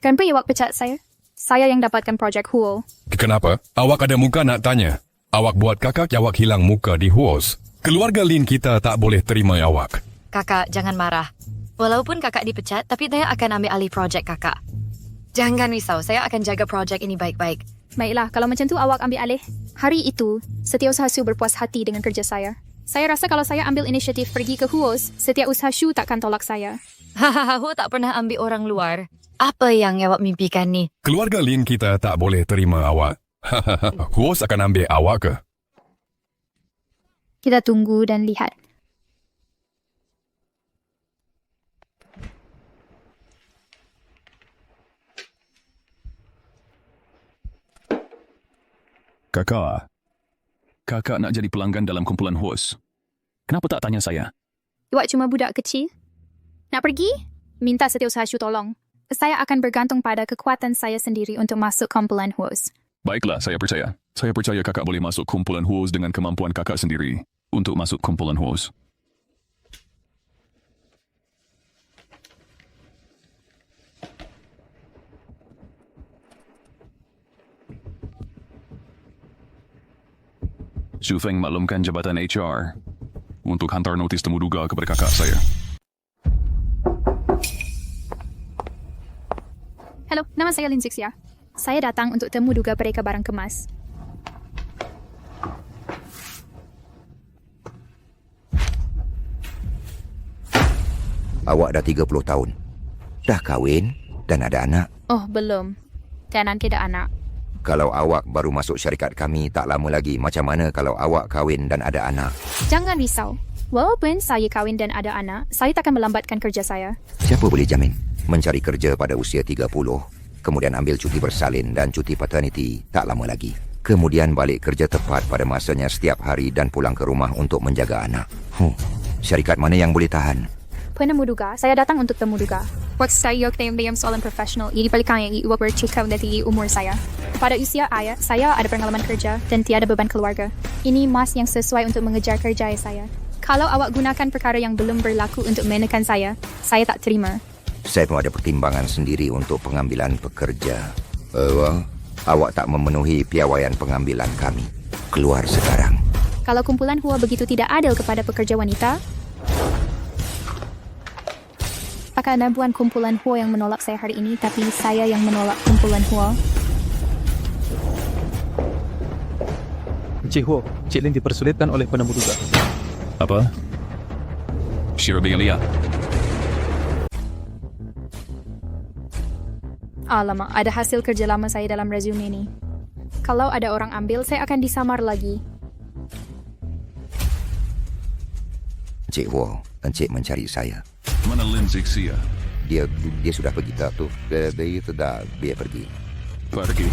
Kenapa awak pecat saya? Saya yang dapatkan projek Huo. Kenapa? Awak ada muka nak tanya? Awak buat kakak awak hilang muka di HUOS. Keluarga Lin kita tak boleh terima awak. Kakak, jangan marah. Walaupun kakak dipecat, tapi saya akan ambil alih projek kakak. Jangan risau, saya akan jaga projek ini baik-baik. Baiklah, kalau macam tu awak ambil alih. Hari itu, Setiausaha Shu berpuas hati dengan kerja saya. Saya rasa kalau saya ambil inisiatif pergi ke HUOS, Setiausaha Shu takkan tolak saya. Hahaha, Hu tak pernah ambil orang luar. Apa yang awak mimpikan ni? Keluarga Lin kita tak boleh terima awak. HUOS akan ambil awak ke? Kita tunggu dan lihat. Kakak nak jadi pelanggan dalam kumpulan HUOS. Kenapa tak tanya saya? Awak cuma budak kecil? Nak pergi? Minta Setiausaha Shu tolong. Saya akan bergantung pada kekuatan saya sendiri untuk masuk kumpulan HUOS. Baiklah, saya percaya. Saya percaya kakak boleh masuk kumpulan HUOS dengan kemampuan kakak sendiri untuk masuk kumpulan HUOS. Xu Feng maklumkan jabatan HR untuk hantar notis temuduga kepada kakak saya. Hello, nama saya Lin Zixia. Saya datang untuk temu duga mereka barang kemas. Awak dah 30 tahun. Dah kahwin dan ada anak. Oh, belum. Dan tidak anak. Kalau awak baru masuk syarikat kami tak lama lagi, macam mana kalau awak kahwin dan ada anak? Jangan risau. Walaupun saya kahwin dan ada anak, saya takkan melambatkan kerja saya. Siapa boleh jamin? Mencari kerja pada usia 30, kemudian ambil cuti bersalin dan cuti paternity tak lama lagi. Kemudian balik kerja tepat pada masanya setiap hari dan pulang ke rumah untuk menjaga anak. Syarikat mana yang boleh tahan? Penemu duga, saya datang untuk temu duga. Waktu saya dalam soalan profesional, ini balikan yang ibu bercakap dari umur saya. Pada usia ayah, saya ada pengalaman kerja dan tiada beban keluarga. Ini mas yang sesuai untuk mengejar kerja saya. Kalau awak gunakan perkara yang belum berlaku untuk menekan saya tak terima. Saya pun ada pertimbangan sendiri untuk pengambilan pekerja. Awak tak memenuhi piawaian pengambilan kami. Keluar sekarang. Kalau kumpulan HUO begitu tidak adil kepada pekerja wanita, apakah nabuan kumpulan HUO yang menolak saya hari ini, tapi saya yang menolak kumpulan HUO? Encik Huo, Encik Lin dipersulitkan oleh penemu duga. Apa? Shirabelia. Alamak, ada hasil kerja lama saya dalam resume ini. Kalau ada orang ambil, saya akan disamar lagi. Encik Huo, Encik mencari saya. Mana Lin Zixia? Dia sudah pergi tak tu. Dia sudah biar pergi. Pergi?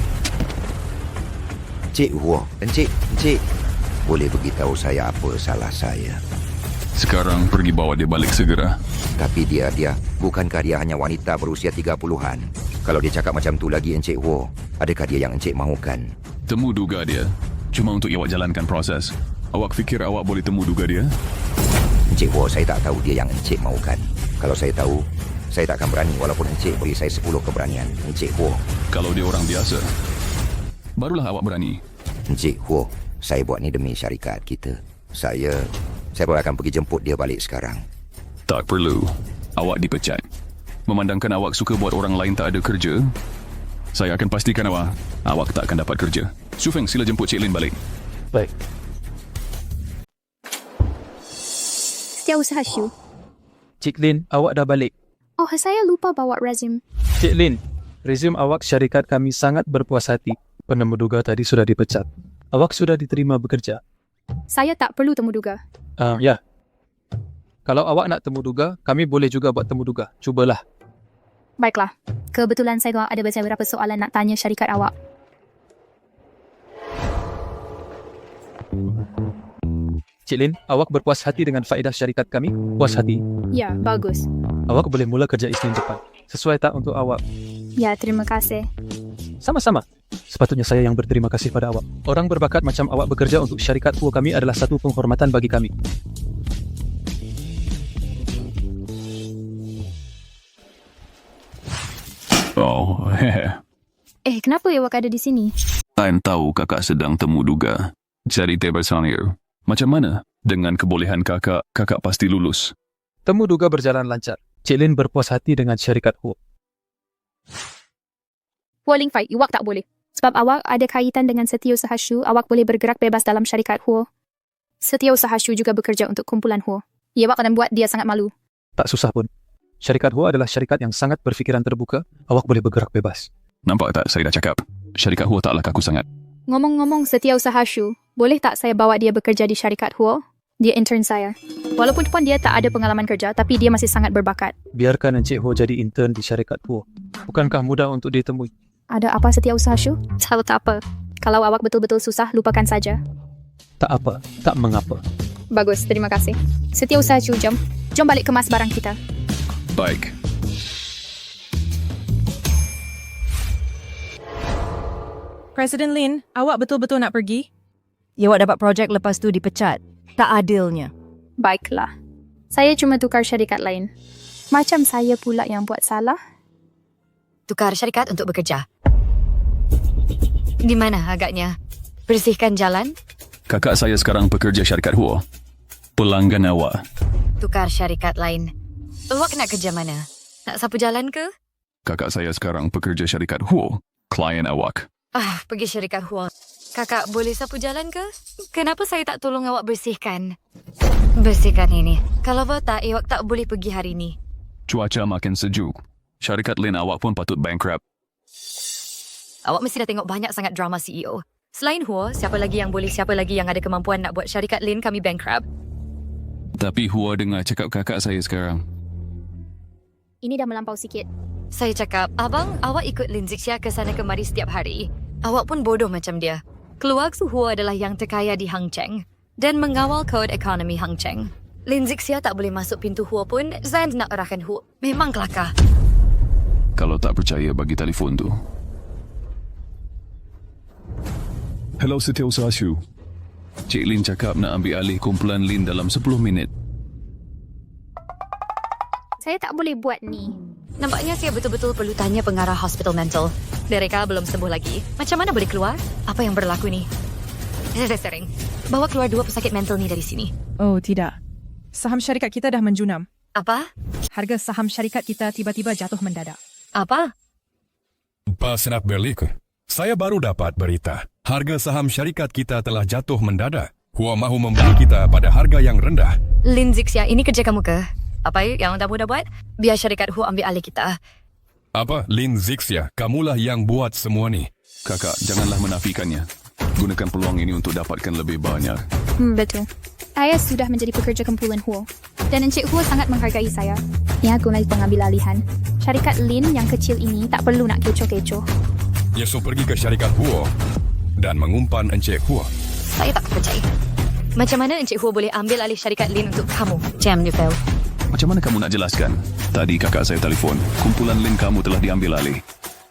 Encik Huo, Encik. Boleh beritahu saya apa salah saya? Sekarang pergi bawa dia balik segera. Tapi dia, bukankah dia hanya wanita berusia 30-an? Kalau dia cakap macam tu lagi, Encik Huo, adakah dia yang Encik mahukan? Temu duga dia. Cuma untuk awak jalankan proses. Awak fikir awak boleh temu duga dia? Encik Huo, saya tak tahu dia yang Encik mahukan. Kalau saya tahu, saya tak akan berani walaupun Encik beri saya 10 keberanian. Encik Huo. Kalau dia orang biasa, barulah awak berani. Encik Huo, saya buat ni demi syarikat kita. Saya pun akan pergi jemput dia balik sekarang. Tak perlu. Awak dipecat. Memandangkan awak suka buat orang lain tak ada kerja, saya akan pastikan awak tak akan dapat kerja. Xu Feng, sila jemput Cik Lin balik. Baik. Setiausaha Shu. Cik Lin, awak dah balik. Oh, saya lupa bawa resume. Cik Lin, resume awak syarikat kami sangat berpuas hati. Penemu duga tadi sudah dipecat. Awak sudah diterima bekerja. Saya tak perlu temu duga. Ya. Kalau awak nak temu duga, kami boleh juga buat temu duga. Cubalah. Baiklah. Kebetulan saya ada beberapa soalan nak tanya syarikat awak. Cik Lin, awak berpuas hati dengan faedah syarikat kami? Puas hati? Ya, bagus. Awak boleh mula kerja Isnin depan. Sesuai tak untuk awak? Ya, terima kasih. Sama-sama. Sepatutnya saya yang berterima kasih pada awak. Orang berbakat macam awak bekerja untuk syarikat HUO kami adalah satu penghormatan bagi kami. Oh, kenapa awak ada di sini? Lain tahu kakak sedang temu duga. Jadi Tebersanir, macam mana? Dengan kebolehan kakak, kakak pasti lulus. Temu duga berjalan lancar. Cik Lin berpuas hati dengan syarikat Huo. Huo Lingfei, awak tak boleh. Sebab awak ada kaitan dengan Setiausaha Shu, awak boleh bergerak bebas dalam syarikat Huo. Setiausaha Shu juga bekerja untuk kumpulan Huo. Ia akan buat dia sangat malu. Tak susah pun. Syarikat Huo adalah syarikat yang sangat berfikiran terbuka. Awak boleh bergerak bebas. Nampak tak saya dah cakap? Syarikat Huo taklah kaku sangat. Ngomong-ngomong Setiausaha Shu, boleh tak saya bawa dia bekerja di syarikat Huo? Dia intern saya. Walaupun pun dia tak ada pengalaman kerja, tapi dia masih sangat berbakat. Biarkan Encik Huo jadi intern di syarikat Huo. Bukankah mudah untuk ditemui? Ada apa Setiausaha Shu? Tahu tak apa. Kalau awak betul-betul susah, lupakan saja. Tak apa, tak mengapa. Bagus, terima kasih. Setiausaha Shu, jom. Jom balik kemas barang kita. Baik. Presiden Lin, awak betul-betul nak pergi? Ya, awak dapat projek lepas tu dipecat. Tak adilnya. Baiklah. Saya cuma tukar syarikat lain. Macam saya pula yang buat salah. Tukar syarikat untuk bekerja. Di mana agaknya? Bersihkan jalan? Kakak saya sekarang pekerja syarikat Huo. Pelanggan awak. Tukar syarikat lain. Awak nak kerja mana? Nak sapu jalan ke? Kakak saya sekarang pekerja syarikat Huo. Klien awak. Pergi syarikat Huo. Kakak boleh sapu jalan ke? Kenapa saya tak tolong awak bersihkan? Bersihkan ini. Kalau tak, awak tak boleh pergi hari ini. Cuaca makin sejuk. Syarikat Lin awak pun patut bankrupt. Awak mesti dah tengok banyak sangat drama CEO. Selain Huo, siapa lagi yang ada kemampuan nak buat syarikat Lin kami bankrupt? Tapi Huo dengar cakap kakak saya sekarang. Ini dah melampau sikit. Saya cakap, abang, awak ikut Lin Zixia ke sana kemari setiap hari. Awak pun bodoh macam dia. Keluarga Huo adalah yang terkaya di Hang Cheng dan mengawal kod ekonomi Hang Cheng. Lin Zixia tak boleh masuk pintu Huo pun, Zand nak arahkan Huo. Memang kelakar. Kalau tak percaya, bagi telefon tu. Hello, Setiausaha Shu. Cik Lin cakap nak ambil alih kumpulan Lin dalam 10 minit. Saya tak boleh buat ni. Nampaknya saya betul-betul perlu tanya pengarah hospital mental. Mereka belum sembuh lagi. Macam mana boleh keluar? Apa yang berlaku ni? Saya sering. Bawa keluar 2 pesakit mental ni dari sini. Oh, tidak. Saham syarikat kita dah menjunam. Apa? Harga saham syarikat kita tiba-tiba jatuh mendadak. Apa? Pak Senat Berlik, saya baru dapat berita. Harga saham syarikat kita telah jatuh mendadak. Huo mahu membeli kita pada harga yang rendah. Lin Zixia, ini kerja kamu ke? Apa yang kamu dah buat? Biar syarikat Huo ambil alih kita. Apa, Lin Zixia, kamulah yang buat semua ni. Kakak, janganlah menafikannya. Gunakan peluang ini untuk dapatkan lebih banyak. Betul. Saya sudah menjadi pekerja kumpulan Huo. Dan Encik Huo sangat menghargai saya. Ia guna pengambil alihan. Syarikat Lin yang kecil ini tak perlu nak kecoh-kecoh. Yesu pergi ke syarikat Huo dan mengumpan Encik Huo. Saya tak percaya. Macam mana Encik Huo boleh ambil alih syarikat Lin untuk kamu, Jam Nufel? Macam mana kamu nak jelaskan? Tadi kakak saya telefon. Kumpulan Lin kamu telah diambil alih.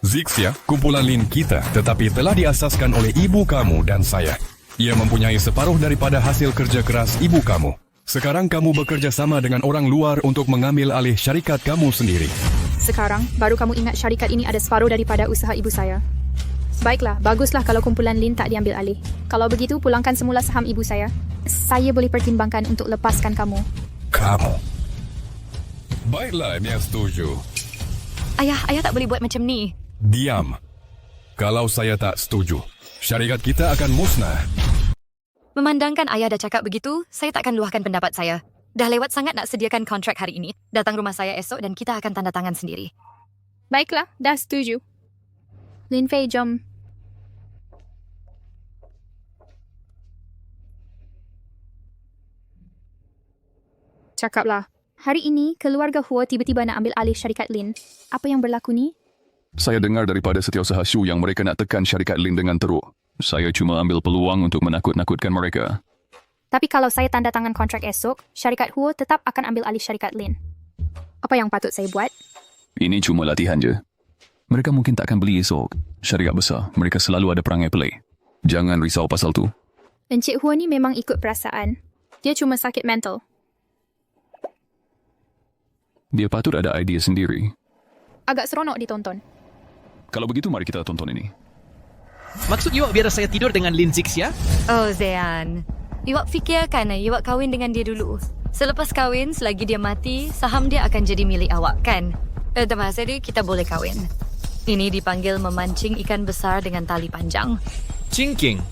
Zixia, kumpulan Lin kita tetapi telah diasaskan oleh ibu kamu dan saya. Ia mempunyai separuh daripada hasil kerja keras ibu kamu. Sekarang kamu bekerja sama dengan orang luar untuk mengambil alih syarikat kamu sendiri. Sekarang, baru kamu ingat syarikat ini ada separuh daripada usaha ibu saya. Baiklah, baguslah kalau kumpulan Lin tak diambil alih. Kalau begitu, pulangkan semula saham ibu saya. Saya boleh pertimbangkan untuk lepaskan kamu. Kamu? Baiklah, dia setuju. Ayah tak boleh buat macam ni. Diam. Kalau saya tak setuju, syarikat kita akan musnah. Memandangkan ayah dah cakap begitu, saya takkan luahkan pendapat saya. Dah lewat sangat nak sediakan kontrak hari ini. Datang rumah saya esok dan kita akan tanda tangan sendiri. Baiklah, dah setuju. Lin Fei, jom. Cakaplah. Hari ini, keluarga Huo tiba-tiba nak ambil alih syarikat Lin. Apa yang berlaku ni? Saya dengar daripada Setiausaha Shu yang mereka nak tekan syarikat Lin dengan teruk. Saya cuma ambil peluang untuk menakut-nakutkan mereka. Tapi kalau saya tanda tangan kontrak esok, syarikat Huo tetap akan ambil alih syarikat Lin. Apa yang patut saya buat? Ini cuma latihan je. Mereka mungkin takkan beli esok. Syarikat besar, mereka selalu ada perangai pelik. Jangan risau pasal tu. Encik Huo ni memang ikut perasaan. Dia cuma sakit mental. Dia patut ada idea sendiri. Agak seronok ditonton. Kalau begitu, mari kita tonton ini. Maksud Iwak biar saya tidur dengan Lin Zixia? Oh, Zean. Iwak fikirkan Iwak kahwin dengan dia dulu. Selepas kahwin, selagi dia mati, saham dia akan jadi milik awak, kan? Masa dia, kita boleh kahwin. Ini dipanggil memancing ikan besar dengan tali panjang. Cingking.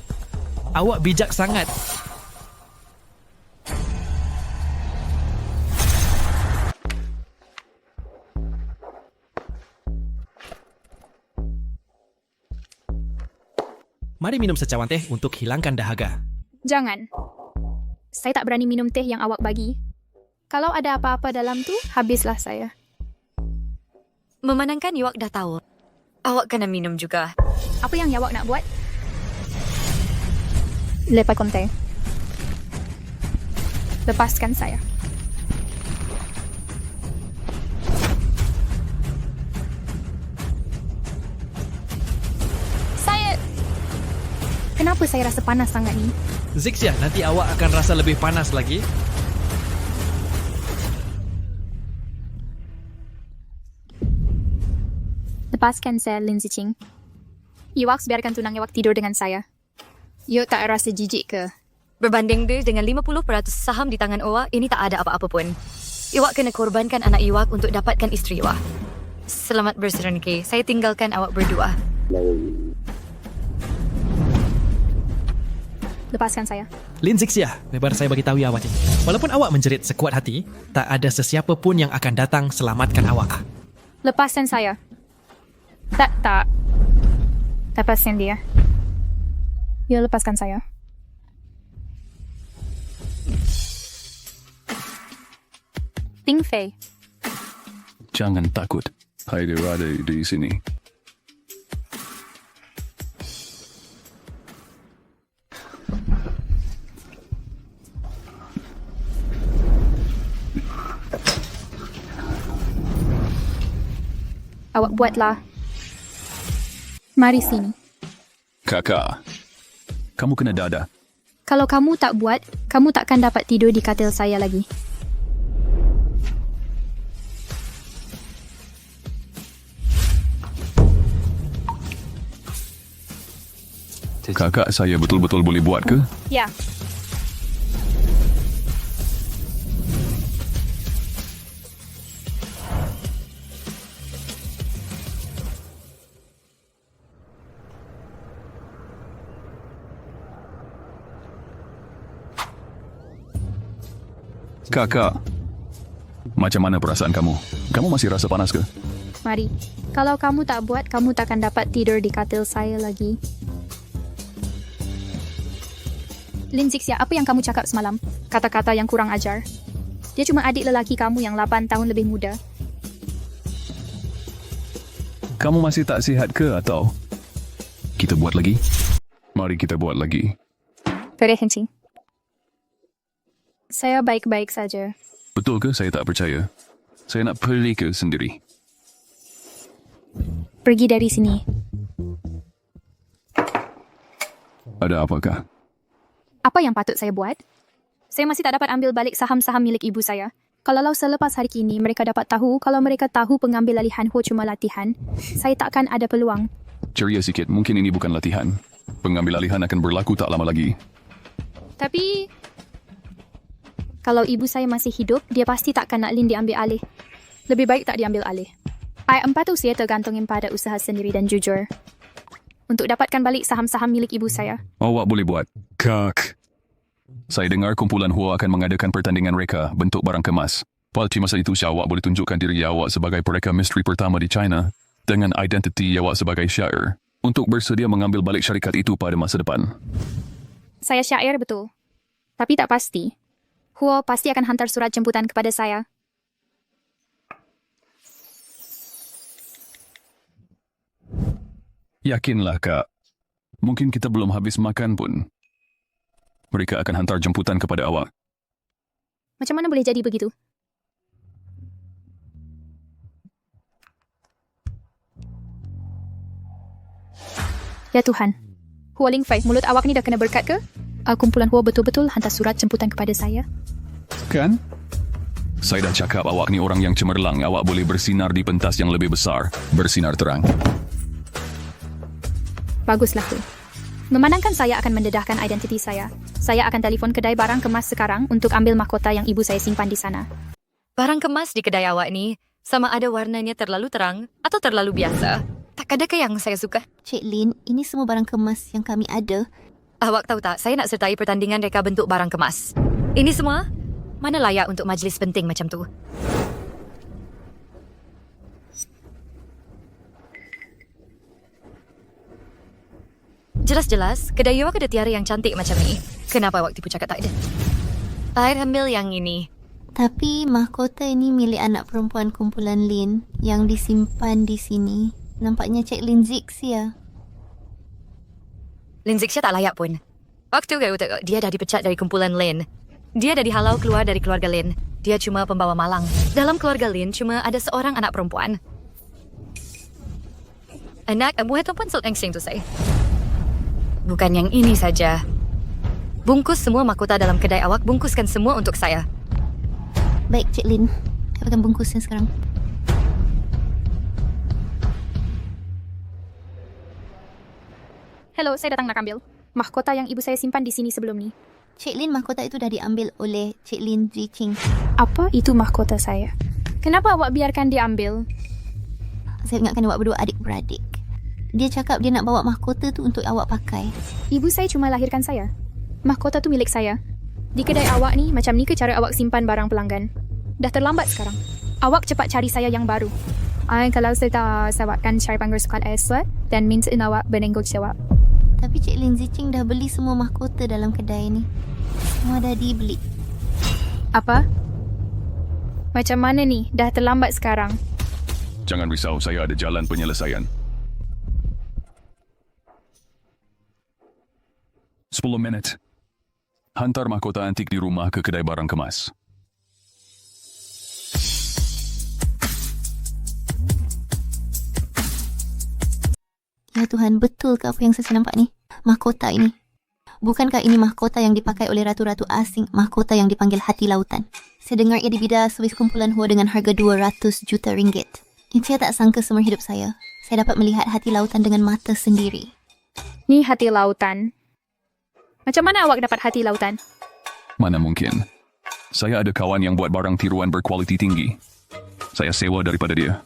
Awak bijak sangat. Mari minum secawan teh untuk hilangkan dahaga. Jangan. Saya tak berani minum teh yang awak bagi. Kalau ada apa-apa dalam tu, habislah saya. Memandangkan Iwak dah tahu, awak kena minum juga. Apa yang awak nak buat? Lepaskan teh. Lepaskan saya. Kenapa saya rasa panas sangat ni? Zixia, nanti awak akan rasa lebih panas lagi. Lepaskan saya, Lin Ziqing. Iwak biarkan tunang Iwak tidur dengan saya. You tak rasa jijik ke? Berbanding dia dengan 50% saham di tangan Iwak, ini tak ada apa-apa pun. Iwak kena korbankan anak Iwak untuk dapatkan isteri Iwak. Selamat berserengki. Saya tinggalkan awak berdua. Lepaskan saya. Lin Zixia, lebar saya bagi tahu ya awak ini. Walaupun awak menjerit sekuat hati, tak ada sesiapa pun yang akan datang selamatkan awak. Lepaskan saya. Tak. Lepaskan dia. You lepaskan saya. Ting Fei. Jangan takut. Ada di sini. Awak buatlah. Mari sini. Kakak, kamu kena dada. Kalau kamu tak buat, kamu takkan dapat tidur di katil saya lagi. Kakak saya betul-betul boleh buat ke? Ya. Kakak, macam mana perasaan kamu? Kamu masih rasa panas ke? Mari. Kalau kamu tak buat, kamu takkan dapat tidur di katil saya lagi. Lin Zixia, apa yang kamu cakap semalam? Kata-kata yang kurang ajar. Dia cuma adik lelaki kamu yang 8 tahun lebih muda. Kamu masih tak sihat ke atau? Kita buat lagi? Mari kita buat lagi. Berhenti. Saya baik-baik saja. Betul ke saya tak percaya? Saya nak pergi ke sendiri. Pergi dari sini. Ada apakah? Apa yang patut saya buat? Saya masih tak dapat ambil balik saham-saham milik ibu saya. Kalau selepas hari ini mereka dapat tahu, kalau mereka tahu pengambil alihan Ho cuma latihan, saya takkan ada peluang. Ceria sikit, mungkin ini bukan latihan. Pengambil alihan akan berlaku tak lama lagi. Tapi kalau ibu saya masih hidup, dia pasti takkan nak Lin diambil alih. Lebih baik tak diambil alih. Ayat 4 usia tergantungin pada usaha sendiri dan jujur. Untuk dapatkan balik saham-saham milik ibu saya. Awak boleh buat. Kak. Saya dengar kumpulan Hua akan mengadakan pertandingan reka bentuk barang kemas. Palci masa itu awak boleh tunjukkan diri awak sebagai pereka misteri pertama di China dengan identiti awak sebagai syair untuk bersedia mengambil balik syarikat itu pada masa depan. Saya syair betul. Tapi tak pasti. Huo pasti akan hantar surat jemputan kepada saya. Yakinlah, Kak. Mungkin kita belum habis makan pun. Mereka akan hantar jemputan kepada awak. Macam mana boleh jadi begitu? Ya Tuhan. Huo Lingfei, mulut awak ni dah kena berkat ke? Kumpulan Huo betul-betul hantar surat jemputan kepada saya. Kan? Saya dah cakap awak ni orang yang cemerlang. Awak boleh bersinar di pentas yang lebih besar. Bersinar terang. Baguslah tu. Memandangkan saya akan mendedahkan identiti saya akan telefon kedai barang kemas sekarang untuk ambil mahkota yang ibu saya simpan di sana. Barang kemas di kedai awak ni sama ada warnanya terlalu terang atau terlalu biasa. Tak ada ke yang saya suka? Cik Lin, ini semua barang kemas yang kami ada. Awak tahu tak, saya nak sertai pertandingan reka bentuk barang kemas. Ini semua mana layak untuk majlis penting macam tu? Jelas-jelas, kedai awak ada tiara yang cantik macam ni. Kenapa awak tipu cakap tak ada? Air ambil yang ini. Tapi mahkota ini milik anak perempuan kumpulan Lin yang disimpan di sini. Nampaknya Cik Lin Zixia. Lin Zixia tak layak pun. Waktu dia dah dipecat dari kumpulan Lin. Dia dah dihalau keluar dari keluarga Lin. Dia cuma pembawa malang. Dalam keluarga Lin cuma ada seorang anak perempuan. Anak buah ataupun Sultan Engsing tu saya. Bukan yang ini saja. Bungkus semua mahkota dalam kedai awak, bungkuskan semua untuk saya. Baik, Cik Lin. Saya akan bungkusnya sekarang. Hello, saya datang nak ambil mahkota yang ibu saya simpan di sini sebelum ni. Cik Lin, mahkota itu dah diambil oleh Cik Lin Ziqing. Apa itu mahkota saya? Kenapa awak biarkan dia ambil? Saya ingatkan awak berdua adik-beradik. Dia cakap dia nak bawa mahkota tu untuk awak pakai. Ibu saya cuma lahirkan saya. Mahkota tu milik saya. Di kedai awak ni, macam ni ke cara awak simpan barang pelanggan? Dah terlambat sekarang. Awak cepat cari saya yang baru. Kalau saya akan cari panggil sukat esok dan minta awak bernengok jawab. Tapi Cik Lin Ziqing dah beli semua mahkota dalam kedai ni. Semua dah dibeli. Apa? Macam mana ni? Dah terlambat sekarang. Jangan risau, saya ada jalan penyelesaian. 10 minit. Hantar mahkota antik di rumah ke kedai barang kemas. Ya Tuhan, betul ke apa yang saya nampak ni? Mahkota ini. Bukankah ini mahkota yang dipakai oleh ratu-ratu asing? Mahkota yang dipanggil Hati Lautan. Saya dengar ia dibida Swiss kumpulan Hua dengan harga 200 juta ringgit. Saya tak sangka seumur hidup saya dapat melihat Hati Lautan dengan mata sendiri. Ni Hati Lautan. Macam mana awak dapat Hati Lautan? Mana mungkin. Saya ada kawan yang buat barang tiruan berkualiti tinggi. Saya sewa daripada dia.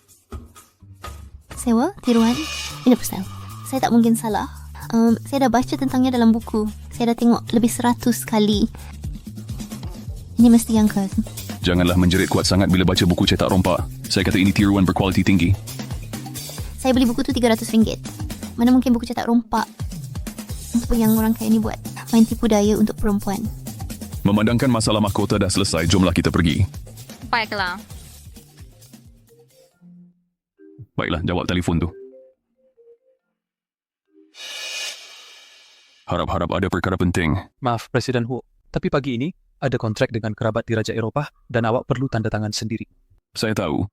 Sewa? Tiruan? Ini pasal. Saya tak mungkin salah. Saya dah baca tentangnya dalam buku. Saya dah tengok lebih 100 kali. Ini mesti yang ke. Janganlah menjerit kuat sangat bila baca buku cetak rompak. Saya kata ini tiruan berkualiti tinggi. Saya beli buku tu RM300. Mana mungkin buku cetak rompak. Apa yang orang kaya ni buat? Main tipu daya untuk perempuan. Memandangkan masalah mahkota dah selesai, jomlah kita pergi. Baiklah. Baiklah, jawab telefon tu. Harap-harap ada perkara penting. Maaf, Presiden Hu. Tapi pagi ini, ada kontrak dengan kerabat di Raja Eropah dan awak perlu tanda tangan sendiri. Saya tahu.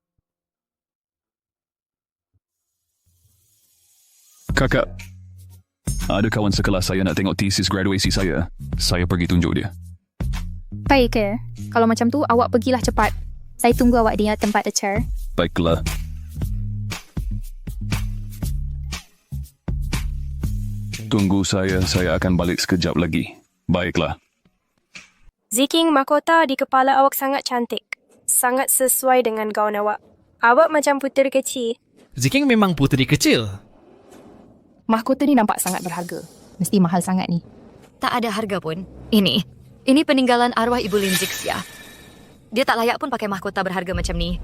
Kakak, ada kawan sekelas saya nak tengok tesis graduasi saya. Saya pergi tunjuk dia. Baik ke? Kalau macam tu, awak pergilah cepat. Saya tunggu awak di tempat acara. Baiklah. Tunggu saya akan balik sekejap lagi. Baiklah. Ziqing, mahkota di kepala awak sangat cantik. Sangat sesuai dengan gaun awak. Awak macam puteri kecil. Ziqing memang puteri kecil. Mahkota ni nampak sangat berharga. Mesti mahal sangat ni. Tak ada harga pun. Ini peninggalan arwah Ibu Lin Zixia. Dia tak layak pun pakai mahkota berharga macam ni.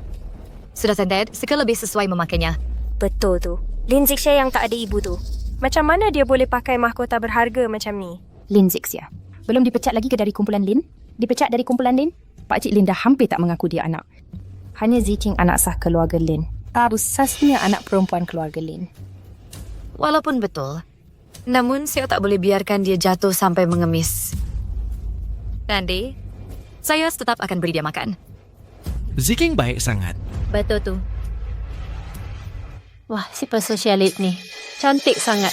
Sudah standard, Seka lebih sesuai memakainya. Betul tu. Lin Zixia yang tak ada ibu tu. Macam mana dia boleh pakai mahkota berharga macam ni? Lin Zixia. Belum dipecat lagi ke dari kumpulan Lin? Dipecat dari kumpulan Lin? Pakcik Lin dah hampir tak mengaku dia anak. Hanya Ziqing anak sah keluarga Lin. Usasnya anak perempuan keluarga Lin. Walaupun betul, namun saya tak boleh biarkan dia jatuh sampai mengemis. Randy, saya tetap akan beri dia makan. Ziqing baik sangat. Betul tu. Wah, si persosialit ni. Cantik sangat.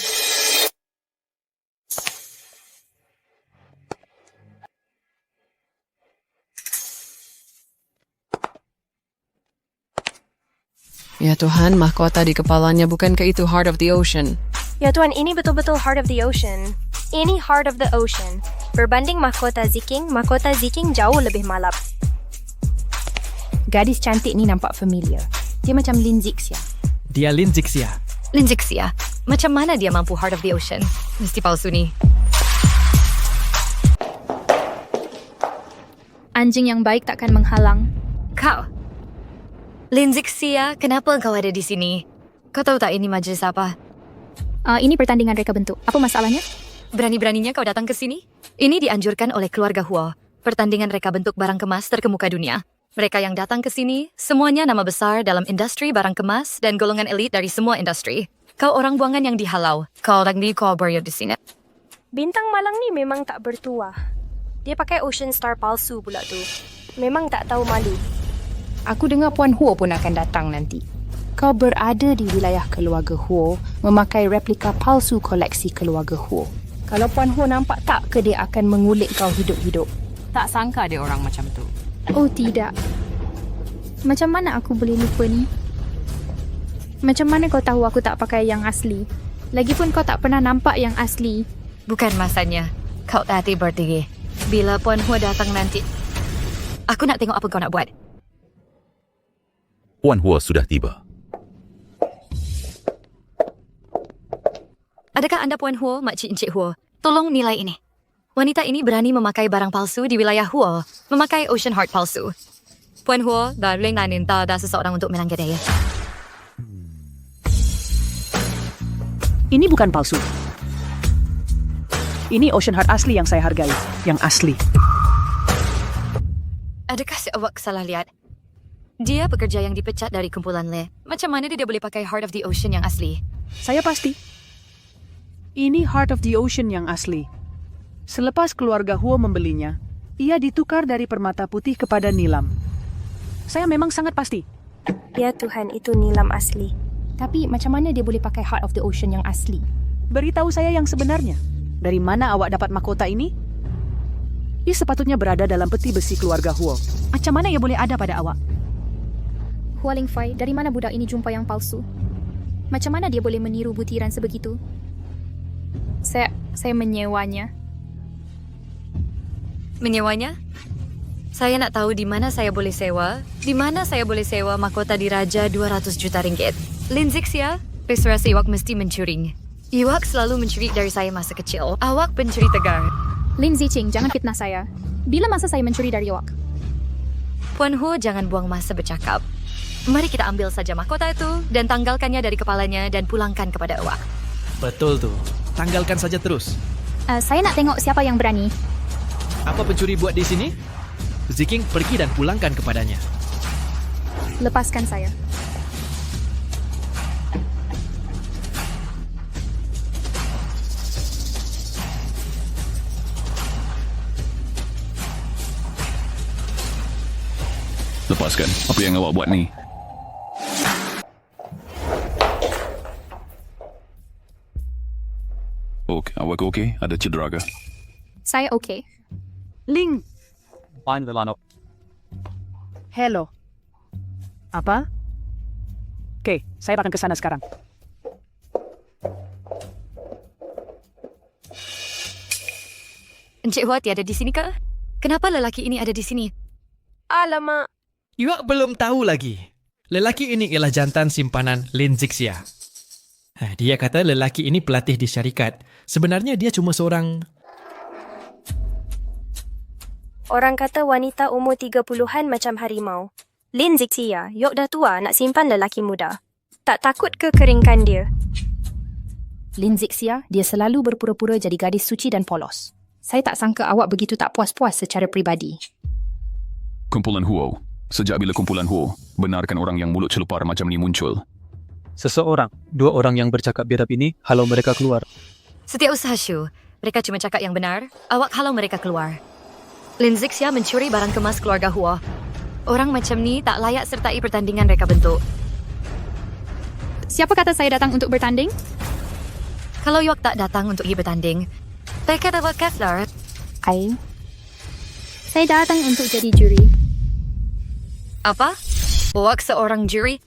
Ya Tuhan, mahkota di kepalanya bukankah itu Heart of the Ocean? Ya Tuhan, ini betul-betul heart of the ocean. Ini heart of the ocean. Berbanding mahkota Ziking jauh lebih malap. Gadis cantik ni nampak familiar. Dia macam Lin Zixia. Dia Lin Zixia. Lin Zixia, macam mana dia mampu Heart of the Ocean? Mesti palsu ni. Anjing yang baik takkan menghalang. Kau, Lin Zixia, kenapa kau ada di sini? Kau tahu tak ini majlis apa? Ini pertandingan reka bentuk. Apa masalahnya? Berani-beraninya kau datang ke sini? Ini dianjurkan oleh keluarga Huo. Pertandingan reka bentuk barang kemas terkemuka dunia. Mereka yang datang ke sini, semuanya nama besar dalam industri barang kemas dan golongan elit dari semua industri. Kau orang buangan yang dihalau. Kau lagi kau beriut di sini. Bintang malang ni memang tak bertuah. Dia pakai Ocean Star palsu pula tu. Memang tak tahu malu. Aku dengar Puan Huo pun akan datang nanti. Kau berada di wilayah keluarga Huo memakai replika palsu koleksi keluarga Huo. Kalau Puan Huo nampak tak ke dia akan mengulik kau hidup-hidup. Tak sangka ada orang macam tu. Oh tidak. Macam mana aku boleh lupa ni? Macam mana kau tahu aku tak pakai yang asli? Lagipun kau tak pernah nampak yang asli. Bukan masanya. Kau tadi bertinggi. Bila Puan Huo datang nanti, aku nak tengok apa kau nak buat. Puan Huo sudah tiba. Adakah anda Puan Huo, Makcik Encik Huo? Tolong nilai ini. Wanita ini berani memakai barang palsu di wilayah Huo. Memakai Ocean Heart palsu. Puan Huo, darling nak minta ada seseorang untuk melanggar dia. Ini bukan palsu. Ini Ocean Heart asli yang saya hargai. Yang asli. Adakah si awak salah lihat? Dia pekerja yang dipecat dari kumpulan Le. Macam mana dia boleh pakai Heart of the Ocean yang asli? Saya pasti. Ini Heart of the Ocean yang asli. Selepas keluarga Huo membelinya, ia ditukar dari permata putih kepada nilam. Saya memang sangat pasti. Ya Tuhan, itu nilam asli. Tapi macam mana dia boleh pakai Heart of the Ocean yang asli? Beritahu saya yang sebenarnya. Dari mana awak dapat mahkota ini? Ia sepatutnya berada dalam peti besi keluarga Huo. Macam mana ia boleh ada pada awak? Hua Lingfei, dari mana budak ini jumpa yang palsu? Macam mana dia boleh meniru butiran sebegitu? Saya menyewanya. Menyewanya? Saya nak tahu di mana saya boleh sewa. Di mana saya boleh sewa mahkota diraja 200 juta ringgit. Lin Zixia, saya rasa Iwak mesti mencuri. Iwak selalu mencuri dari saya masa kecil. Awak pencuri tegar. Lin Ziqing, jangan fitnah saya. Bila masa saya mencuri dari Iwak? Puan Huo, jangan buang masa bercakap. Mari kita ambil saja mahkota itu dan tanggalkannya dari kepalanya dan pulangkan kepada Iwak. Betul tu. Tanggalkan saja terus. Saya nak tengok siapa yang berani. Apa pencuri buat di sini? Ziking pergi dan pulangkan kepadanya. Lepaskan saya. Lepaskan. Apa yang awak buat ni? Okey, awak okey? Ada cedera ke? Saya okey. Ling. Fine, Lelano. Hello. Apa? Oke, saya akan ke sana sekarang. Encik Hua tiada di sini ke? Kenapa lelaki ini ada di sini? Alamak. Iwak belum tahu lagi. Lelaki ini ialah jantan simpanan Lin Zixia. Dia kata lelaki ini pelatih di syarikat. Sebenarnya dia cuma seorang... Orang kata wanita umur 30-an macam harimau. Lin Zixia, Yok dah tua nak simpan lelaki muda. Tak takut ke keringkan dia? Lin Zixia, dia selalu berpura-pura jadi gadis suci dan polos. Saya tak sangka awak begitu tak puas-puas secara peribadi. Kumpulan Huo. Sejak bila kumpulan Huo benarkan orang yang mulut celupar macam ni muncul? Seseorang, 2 orang yang bercakap biadab ini halau mereka keluar. Setiausaha Shu, mereka cuma cakap yang benar. Awak halau mereka keluar. Lin Zixia mencuri barang kemas keluarga Huo. Orang macam ni tak layak sertai pertandingan reka bentuk. Siapa kata saya datang untuk bertanding? Kalau Iwak tak datang untuk pergi bertanding, saya kata awak kasar. Saya datang untuk jadi juri. Apa? Awak seorang juri?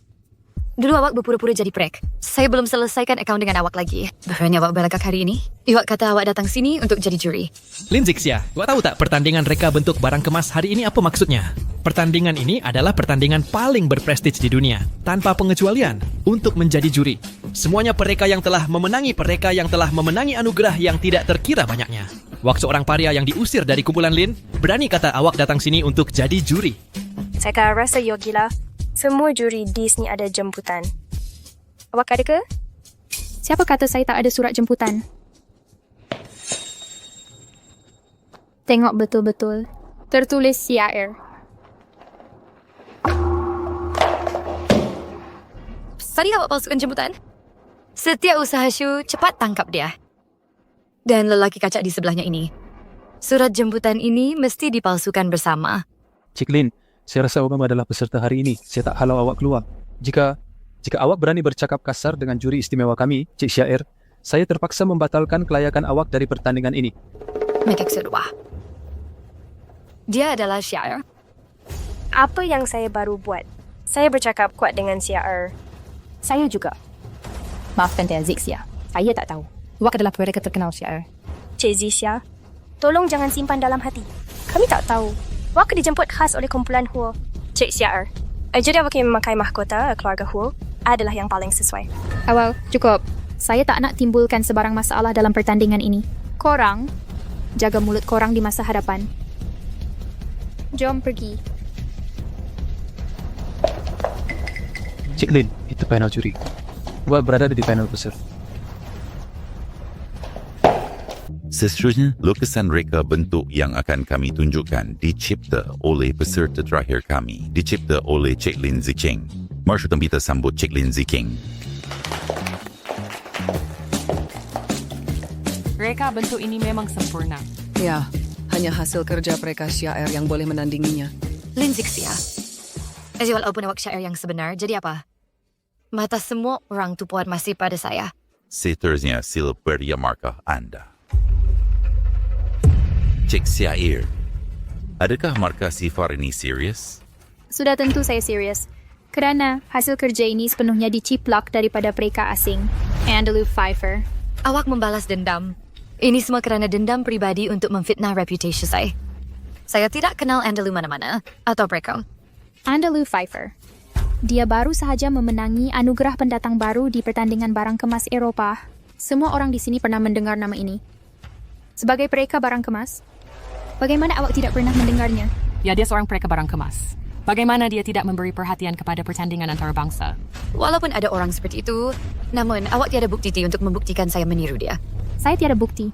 Dulu awak berpura-pura jadi prek. Saya belum selesaikan akaun dengan awak lagi. Berani awak berlagak hari ini? Iwak kata awak datang sini untuk jadi juri. Lin Zixia, awak tahu tak pertandingan reka bentuk barang kemas hari ini apa maksudnya? Pertandingan ini adalah pertandingan paling berprestij di dunia, tanpa pengecualian, untuk menjadi juri. Semuanya mereka yang telah memenangi anugerah yang tidak terkira banyaknya. Waktu seorang paria yang diusir dari kumpulan Lin, berani kata awak datang sini untuk jadi juri. Saya rasa Yogila, semua juri di sini ada jemputan. Awak ada ke? Siapa kata saya tak ada surat jemputan? Tengok betul-betul. Tertulis CIR. Tadi awak palsukan jemputan? Setiap usaha Shu, cepat tangkap dia. Dan lelaki kacak di sebelahnya ini. Surat jemputan ini mesti dipalsukan bersama. Cik Lin, saya rasa awak adalah peserta hari ini. Saya tak halau awak keluar. Jika awak berani bercakap kasar dengan juri istimewa kami, Cik Syair, saya terpaksa membatalkan kelayakan awak dari pertandingan ini. Mekek sedua. Dia adalah Syair. Apa yang saya baru buat? Saya bercakap kuat dengan CR. Saya juga. Maafkan Tia Zixia. Saya tak tahu. Awak adalah mereka terkenal Syair. Cik Zixia, tolong jangan simpan dalam hati. Kami tak tahu. Awak dijemput khas oleh kumpulan Huo. Cik CR. Jadi awak yang memakai mahkota keluarga Huo adalah yang paling sesuai. Awal, cukup. Saya tak nak timbulkan sebarang masalah dalam pertandingan ini. Korang, jaga mulut korang di masa hadapan. Jom pergi. Cik Lin, itu panel juri. Awak berada di panel peserta. Seterusnya, lukisan reka bentuk yang akan kami tunjukkan dicipta oleh peserta terakhir kami. Dicipta oleh Cik Lin Zicheng. Mari kita sambut Cik Lin Zicheng. Reka bentuk ini memang sempurna. Ya, hanya hasil kerja mereka Syair yang boleh menandinginya. Lin Zixia. Walaupun awak Syair yang sebenar, jadi apa? Mata semua orang tupuan masih pada saya. Seterusnya, sila beri markah anda. Cik Syair, adakah markah sifar ini serius? Sudah tentu saya serius. Kerana hasil kerja ini sepenuhnya diciplak daripada mereka asing. Andalou Pfeiffer. Awak membalas dendam. Ini semua kerana dendam pribadi untuk memfitnah reputasi saya. Saya tidak kenal Andalou mana-mana. Atau mereka. Andalou Pfeiffer. Dia baru sahaja memenangi anugerah pendatang baru di pertandingan barang kemas Eropah. Semua orang di sini pernah mendengar nama ini. Sebagai pereka barang kemas, bagaimana awak tidak pernah mendengarnya? Ya, dia seorang pereka barang kemas. Bagaimana dia tidak memberi perhatian kepada pertandingan antarabangsa? Walaupun ada orang seperti itu, namun awak tiada bukti untuk membuktikan saya meniru dia. Saya tiada bukti.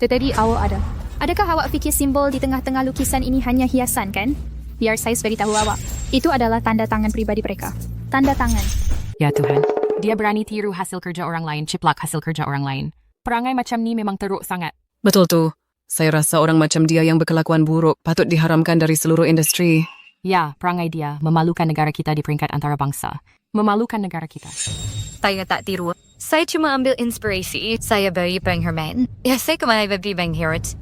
Tetapi awak ada. Adakah awak fikir simbol di tengah-tengah lukisan ini hanya hiasan, kan? Biar saya beritahu awak. Itu adalah tanda tangan pribadi mereka. Tanda tangan. Ya Tuhan, dia berani tiru hasil kerja orang lain, ciplak hasil kerja orang lain. Perangai macam ni memang teruk sangat. Betul tu. Saya rasa orang macam dia yang berkelakuan buruk patut diharamkan dari seluruh industri. Ya, perangai dia memalukan negara kita di peringkat antarabangsa. Memalukan negara kita. Saya tak tiru. Saya cuma ambil inspirasi. Saya beri penghormatan. Ya, saya kemana beri penghormatan.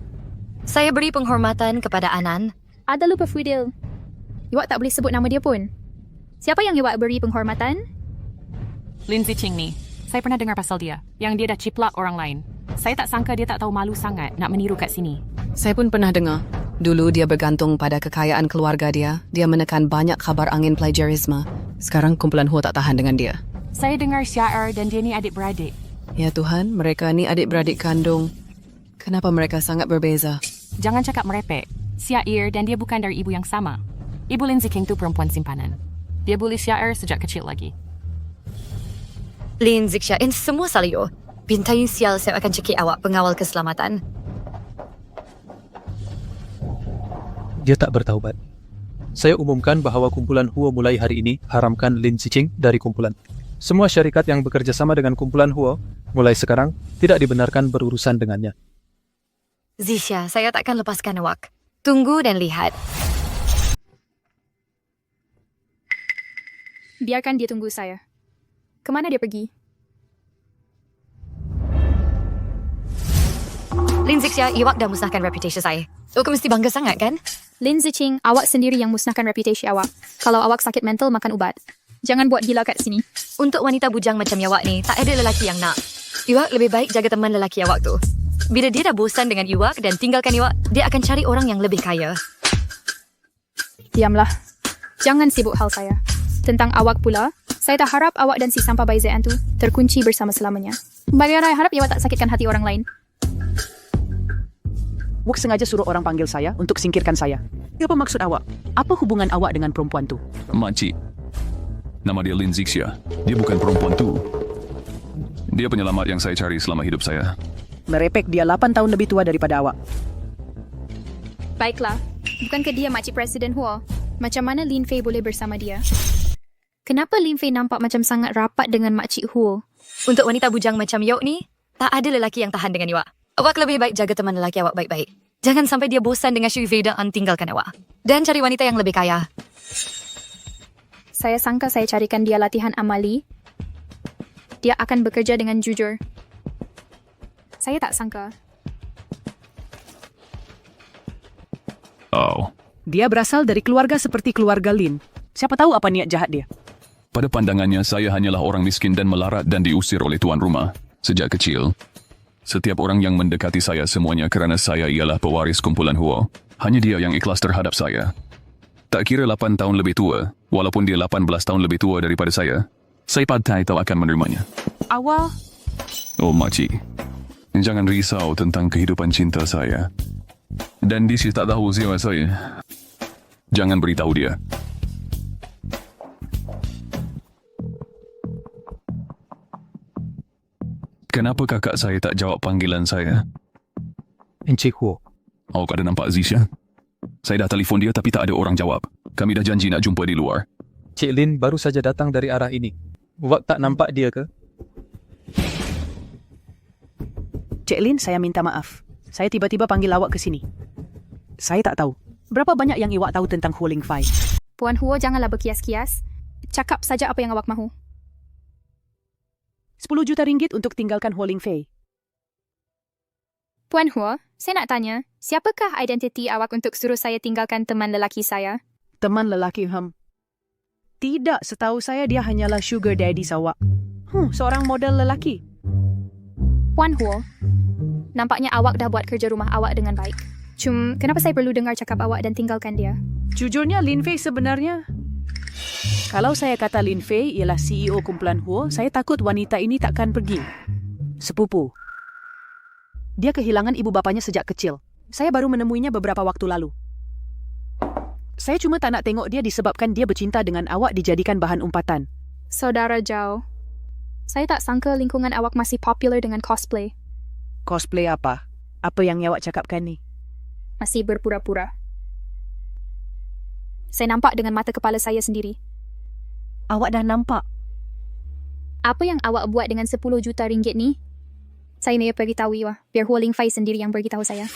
Saya beri penghormatan kepada Anan. Ada lupa Fidel. Iwak tak boleh sebut nama dia pun. Siapa yang iwak beri penghormatan? Lin Zicheng ni. Saya pernah dengar pasal dia. Yang dia dah ciplak orang lain. Saya tak sangka dia tak tahu malu sangat nak meniru kat sini. Saya pun pernah dengar. Dulu dia bergantung pada kekayaan keluarga dia. Dia menekan banyak kabar angin plagiarisme. Sekarang kumpulan Huo tak tahan dengan dia. Saya dengar Syair dan dia ni adik-beradik. Ya Tuhan, mereka ni adik-beradik kandung. Kenapa mereka sangat berbeza? Jangan cakap merepek. Syair dan dia bukan dari ibu yang sama. Ibu Lin Zicheng tu perempuan simpanan. Dia bully Syair sejak kecil lagi. Lin Zixia, semua salio. Bintayin sial saya akan cekik awak pengawal keselamatan. Dia tak bertaubat. Saya umumkan bahawa kumpulan Huo mulai hari ini haramkan Lin Zicheng dari kumpulan. Semua syarikat yang bekerja sama dengan kumpulan Huo mulai sekarang tidak dibenarkan berurusan dengannya. Zixia, saya takkan lepaskan awak. Tunggu dan lihat. Biarkan dia tunggu saya. Kemana dia pergi? Lin Zixia, awak dah musnahkan reputasi saya. Awak mesti bangga sangat, kan? Lin Zicheng, awak sendiri yang musnahkan reputasi awak. Kalau awak sakit mental, makan ubat. Jangan buat gila kat sini. Untuk wanita bujang macam Iwak ni, tak ada lelaki yang nak. Iwak lebih baik jaga teman lelaki Iwak tu. Bila dia dah bosan dengan Iwak dan tinggalkan Iwak, dia akan cari orang yang lebih kaya. Diamlah. Jangan sibuk hal saya. Tentang awak pula, saya tak harap awak dan si sampah Baizean tu terkunci bersama selamanya. Bagaimana harap Iwak tak sakitkan hati orang lain? Wak sengaja suruh orang panggil saya untuk singkirkan saya. Apa maksud awak? Apa hubungan awak dengan perempuan tu? Makcik, nama dia Lin Zixia. Dia bukan perempuan tu. Dia penyelamat yang saya cari selama hidup saya. Merepek dia 8 tahun lebih tua daripada awak. Baiklah. Bukankah dia makcik Presiden Huo? Macam mana Lin Fei boleh bersama dia? Kenapa Lin Fei nampak macam sangat rapat dengan makcik Huo? Untuk wanita bujang macam Yok ni, tak ada lelaki yang tahan dengan Iwak. Awak lebih baik jaga teman lelaki awak baik-baik. Jangan sampai dia bosan dengan Shui Fei dan tinggalkan awak. Dan cari wanita yang lebih kaya. Saya sangka saya carikan dia latihan amali. Dia akan bekerja dengan jujur. Saya tak sangka. Oh. Dia berasal dari keluarga seperti keluarga Lin. Siapa tahu apa niat jahat dia. Pada pandangannya, saya hanyalah orang miskin dan melarat dan diusir oleh tuan rumah. Sejak kecil, setiap orang yang mendekati saya semuanya kerana saya ialah pewaris kumpulan Huo. Hanya dia yang ikhlas terhadap saya. Tak kira 8 tahun lebih tua, walaupun dia 18 tahun lebih tua daripada saya pandai tahu akan menerimanya. Awal? Oh, makcik. Jangan risau tentang kehidupan cinta saya. Dan dia tak tahu siapa saya. Jangan beritahu dia. Kenapa kakak saya tak jawab panggilan saya? Encik Huo. Awak ada nampak Zisha? Saya dah telefon dia tapi tak ada orang jawab. Kami dah janji nak jumpa di luar. Cik Lin baru saja datang dari arah ini. Wak tak nampak dia ke? Cik Lin, saya minta maaf. Saya tiba-tiba panggil awak ke sini. Saya tak tahu. Berapa banyak yang Iwak tahu tentang Huo Ling Fai? Puan Huo, janganlah berkias-kias. Cakap saja apa yang awak mahu. 10 juta ringgit untuk tinggalkan Huo Ling Fei. Puan Huo, saya nak tanya, siapakah identiti awak untuk suruh saya tinggalkan teman lelaki saya? Teman lelaki Tidak, setahu saya dia hanyalah sugar daddy awak. Seorang model lelaki. Puan Huo, nampaknya awak dah buat kerja rumah awak dengan baik. Kenapa saya perlu dengar cakap awak dan tinggalkan dia? Jujurnya, Lin Fei sebenarnya... Kalau saya kata Lin Fei ialah CEO kumpulan Huo, saya takut wanita ini takkan pergi. Sepupu. Dia kehilangan ibu bapanya sejak kecil. Saya baru menemuinya beberapa waktu lalu. Saya cuma tak nak tengok dia disebabkan dia bercinta dengan awak dijadikan bahan umpatan. Saudara Zhao, saya tak sangka lingkungan awak masih popular dengan cosplay. Cosplay apa? Apa yang awak cakapkan ni? Masih berpura-pura. Saya nampak dengan mata kepala saya sendiri. Awak dah nampak? Apa yang awak buat dengan 10 juta ringgit ni? Saya nak beritahu Iwa, biar Huo Ling Fai sendiri yang beritahu saya.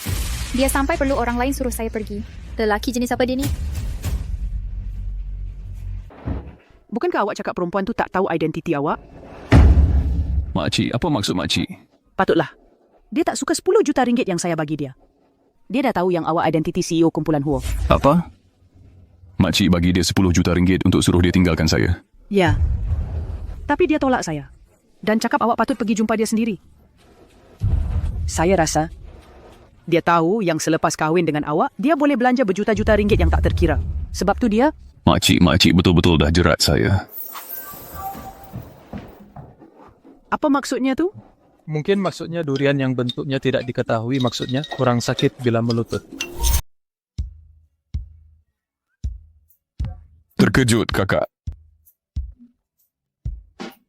Dia sampai perlu orang lain suruh saya pergi. Lelaki jenis apa dia ni? Bukankah awak cakap perempuan tu tak tahu identiti awak? Makcik, apa maksud makcik? Patutlah. Dia tak suka 10 juta ringgit yang saya bagi dia. Dia dah tahu yang awak identiti CEO kumpulan Huo. Apa? Makcik bagi dia 10 juta ringgit untuk suruh dia tinggalkan saya. Ya. Tapi dia tolak saya. Dan cakap awak patut pergi jumpa dia sendiri. Saya rasa dia tahu yang selepas kahwin dengan awak, dia boleh belanja berjuta-juta ringgit yang tak terkira. Sebab tu dia... Makcik betul-betul dah jerat saya. Apa maksudnya tu? Mungkin maksudnya durian yang bentuknya tidak diketahui maksudnya kurang sakit bila melutut. Terkejut, kakak.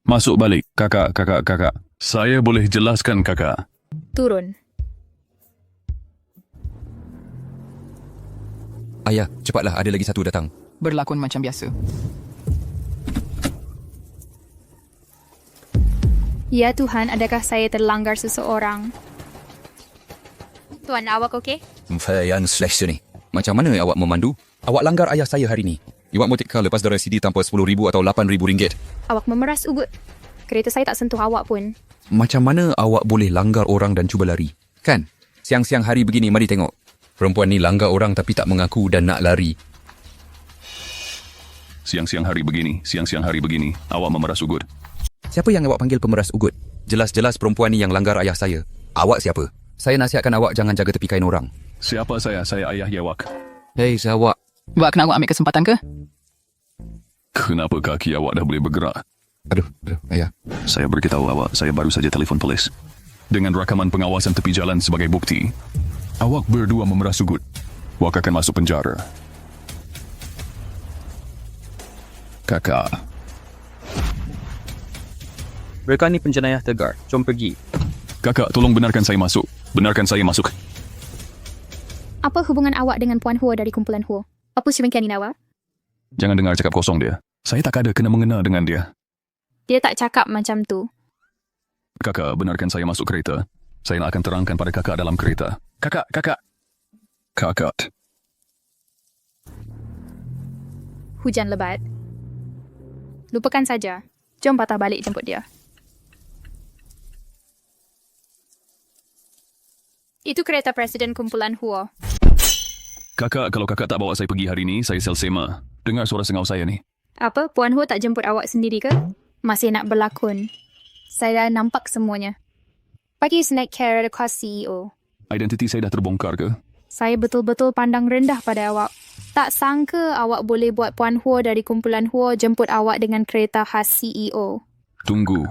Masuk balik, kakak. Saya boleh jelaskan, kakak. Turun. Ayah, cepatlah, ada lagi satu datang. Berlakon macam biasa. Ya Tuhan, adakah saya terlanggar seseorang? Tuan, awak okey? Fayan slash ni. Macam mana awak memandu? Awak langgar ayah saya hari ni. Iwak motika lepas darah CD tanpa RM10,000 atau RM8,000. Awak memeras ubut. Kereta saya tak sentuh awak pun. Macam mana awak boleh langgar orang dan cuba lari? Kan? Siang-siang hari begini, mari tengok. Perempuan ni langgar orang tapi tak mengaku dan nak lari. Siang-siang hari begini, awak memeras ugut. Siapa yang awak panggil pemeras ugut? Jelas-jelas perempuan ni yang langgar ayah saya. Awak siapa? Saya nasihatkan awak jangan jaga tepi kain orang. Siapa saya? Saya ayah Yawak. Hei, awak. Wak nak awak ambil kesempatan ke? Kenapa kaki awak dah boleh bergerak? Aduh, ayah. Saya beritahu awak, saya baru saja telefon polis. Dengan rakaman pengawasan tepi jalan sebagai bukti, awak berdua memeras ugut. Awak akan masuk penjara. Kakak. Mereka ni penjenayah tegar. Jom pergi. Kakak, tolong benarkan saya masuk. Benarkan saya masuk. Apa hubungan awak dengan Puan Huo dari kumpulan Huo? Apa syuingkan awak? Jangan dengar cakap kosong dia. Saya tak ada kena mengena dengan dia. Dia tak cakap macam tu. Kakak, benarkan saya masuk kereta. Saya akan terangkan pada kakak dalam kereta. Kakak. Kakak. Hujan lebat. Lupakan saja. Jom patah balik jemput dia. Itu kereta Presiden kumpulan Huo. Kakak, kalau kakak tak bawa saya pergi hari ni, saya selsema. Dengar suara sengau saya ni. Apa? Puan Huo tak jemput awak sendiri ke? Masih nak berlakon. Saya dah nampak semuanya. Pagi snack carrot kos CEO. Identiti saya dah terbongkar ke? Saya betul-betul pandang rendah pada awak. Tak sangka awak boleh buat Puan Huo dari kumpulan Huo jemput awak dengan kereta khas CEO. Tunggu.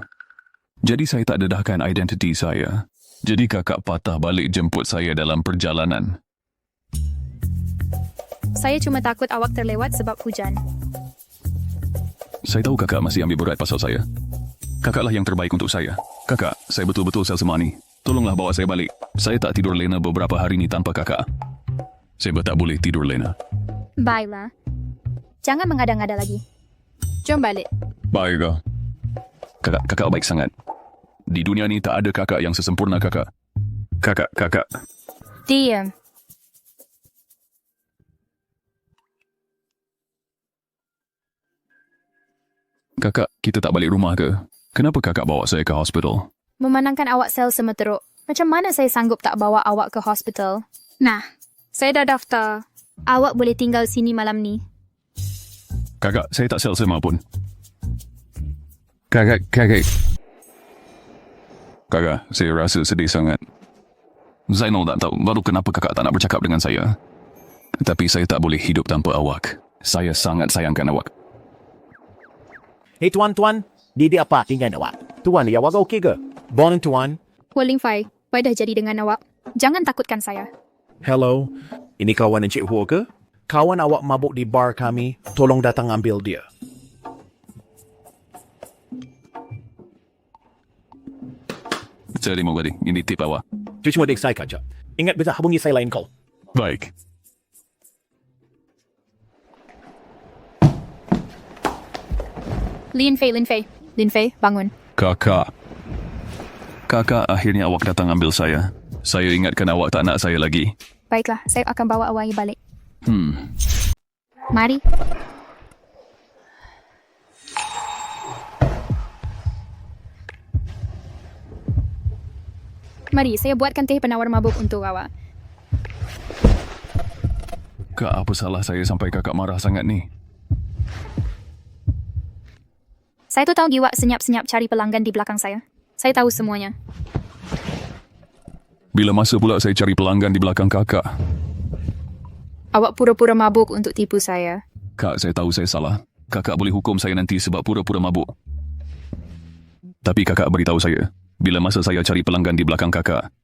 Jadi saya tak dedahkan identiti saya. Jadi kakak patah balik jemput saya dalam perjalanan. Saya cuma takut awak terlewat sebab hujan. Saya tahu kakak masih ambil berat pasal saya. Kakaklah yang terbaik untuk saya. Kakak, saya betul-betul selsema ni. Tolonglah bawa saya balik. Saya tak tidur lena beberapa hari ni tanpa kakak. Saya tak boleh tidur lena. Baiklah. Jangan mengada-ngada lagi. Jom balik. Baik kau. Kakak baik sangat. Di dunia ni tak ada kakak yang sesempurna kakak. Kakak. Diam. Kakak, kita tak balik rumah ke? Kenapa kakak bawa saya ke hospital? Memandangkan awak selsema teruk, macam mana saya sanggup tak bawa awak ke hospital? Nah, saya dah daftar. Awak boleh tinggal sini malam ni. Kakak, saya tak selsema pun. Kakak, saya rasa sedih sangat. Zainal tak tahu baru kenapa kakak tak nak bercakap dengan saya. Tapi saya tak boleh hidup tanpa awak. Saya sangat sayangkan awak. Hei tuan, Didi apa dengan awak? Tuan, ya awak okey ke? Bon tuan. Huo Fai, Wai dah jadi dengan awak. Jangan takutkan saya. Hello, ini kawan Encik Huo ke? Kawan awak mabuk di bar kami, tolong datang ambil dia. Terima kasih, ini tip awak. Cuci mudik saya kaca. Ingat bisa hubungi saya lain call. Baik. Lin Fei, bangun. Kakak, akhirnya awak datang ambil saya. Saya ingatkan awak tak nak saya lagi. Baiklah, saya akan bawa awak balik. Mari. Mari, saya buatkan teh penawar mabuk untuk awak. Kak, apa salah saya sampai kakak marah sangat ni? Saya tu tahu Giwak senyap-senyap cari pelanggan di belakang saya. Saya tahu semuanya. Bila masa pula saya cari pelanggan di belakang kakak? Awak pura-pura mabuk untuk tipu saya. Kak, saya tahu saya salah. Kakak boleh hukum saya nanti sebab pura-pura mabuk. Tapi kakak beritahu saya, bila masa saya cari pelanggan di belakang kakak?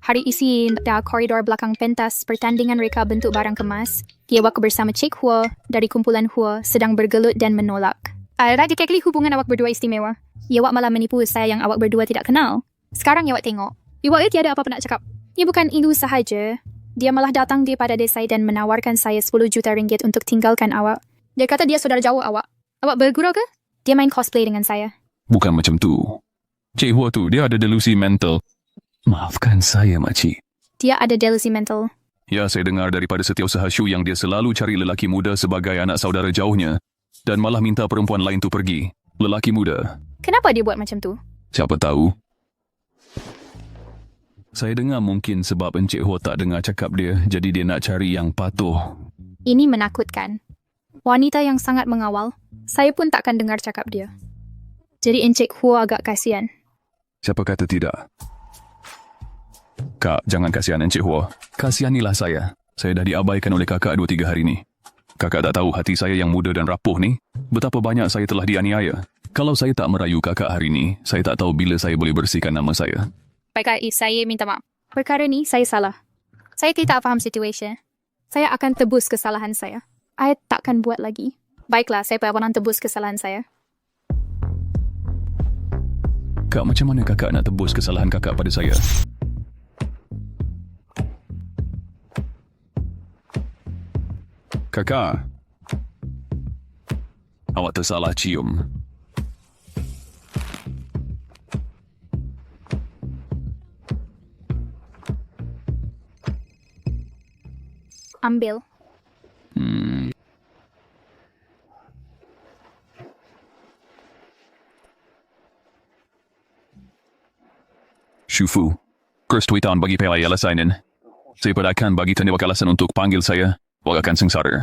Hari isi koridor belakang pentas pertandingan reka bentuk barang kemas, Giwak bersama Cik Huo dari kumpulan Huo sedang bergelut dan menolak. Radikali hubungan awak berdua istimewa. Awak malah menipu saya yang awak berdua tidak kenal. Sekarang awak tengok. Awak tiada apa-apa nak cakap. Ia bukan itu sahaja. Dia malah datang daripada desa dan menawarkan saya 10 juta ringgit untuk tinggalkan awak. Dia kata dia saudara jauh awak. Awak bergurau ke? Dia main cosplay dengan saya. Bukan macam tu. Cik Hua tu, dia ada delusi mental. Maafkan saya, makcik. Dia ada delusi mental. Ya, saya dengar daripada setiausaha Shu yang dia selalu cari lelaki muda sebagai anak saudara jauhnya. Dan malah minta perempuan lain tu pergi. Lelaki muda. Kenapa dia buat macam tu? Siapa tahu? Saya dengar mungkin sebab Encik Ho tak dengar cakap dia, jadi dia nak cari yang patuh. Ini menakutkan. Wanita yang sangat mengawal. Saya pun takkan dengar cakap dia. Jadi Encik Huo agak kasihan. Siapa kata tidak? Kak, jangan kasihan Encik Huo. Kasihanilah saya. Saya dah diabaikan oleh kakak 2-3 hari ni. Kakak tak tahu hati saya yang muda dan rapuh ni, betapa banyak saya telah dianiaya. Kalau saya tak merayu kakak hari ni, saya tak tahu bila saya boleh bersihkan nama saya. Baik, saya minta maaf. Perkara ni saya salah. Saya tidak faham situasi. Saya akan tebus kesalahan saya. Saya takkan buat lagi. Baiklah, saya akan tebus kesalahan saya. Kak, macam mana kakak nak tebus kesalahan kakak pada saya? Kakak, awak tersalah cium. Ambil. Shufu, kesetuitan bagi PI alasanin. Saya akan bagi tanda alasan untuk panggil saya. Awak akan sengsara.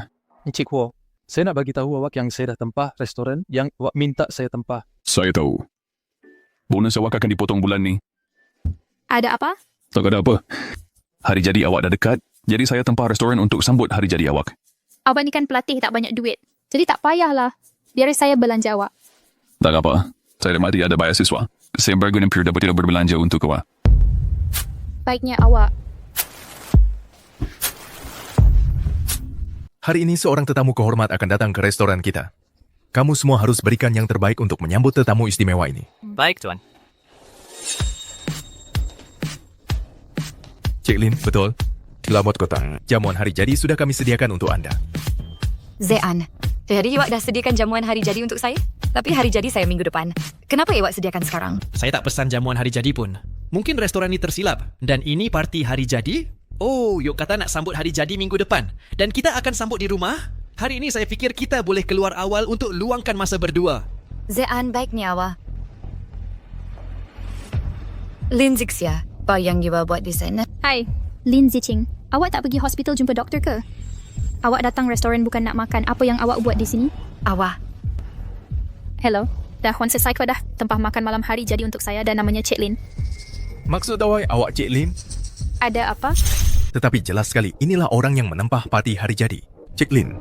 Encik Huo, saya nak bagi tahu awak yang saya dah tempah restoran yang awak minta saya tempah. Saya tahu. Bonus awak akan dipotong bulan ni. Ada apa? Tak ada apa. Hari jadi awak dah dekat, jadi saya tempah restoran untuk sambut hari jadi awak. Awak ni kan pelatih tak banyak duit. Jadi tak payahlah. Biar saya belanja awak. Tak apa. Saya dah mati ada bayar siswa. Saya berguna pure dapat tidak berbelanja untuk awak. Baiknya awak. Hari ini seorang tetamu kehormat akan datang ke restoran kita. Kamu semua harus berikan yang terbaik untuk menyambut tetamu istimewa ini. Baik, Tuan. Cik Lin, betul? Selamat datang. Jamuan hari jadi sudah kami sediakan untuk anda. Zean, jadi awak dah sediakan jamuan hari jadi untuk saya? Tapi hari jadi saya minggu depan. Kenapa awak sediakan sekarang? Saya tak pesan jamuan hari jadi pun. Mungkin restoran ini tersilap. Dan ini parti hari jadi? Oh, Yok kata nak sambut hari jadi minggu depan. Dan kita akan sambut di rumah? Hari ini saya fikir kita boleh keluar awal untuk luangkan masa berdua. Zean, baiknya awak. Lin Zixia, apa yang you buat di sana? Hai, Lin Ziching. Awak tak pergi hospital jumpa doktor ke? Awak datang restoran bukan nak makan. Apa yang awak buat di sini? Awak. Hello. Dah selesai kau dah tempah makan malam hari jadi untuk saya dan namanya Cik Lin. Maksud awak Cik Lin? Ada apa? Tetapi jelas sekali, inilah orang yang menempah parti hari jadi. Cik Lin.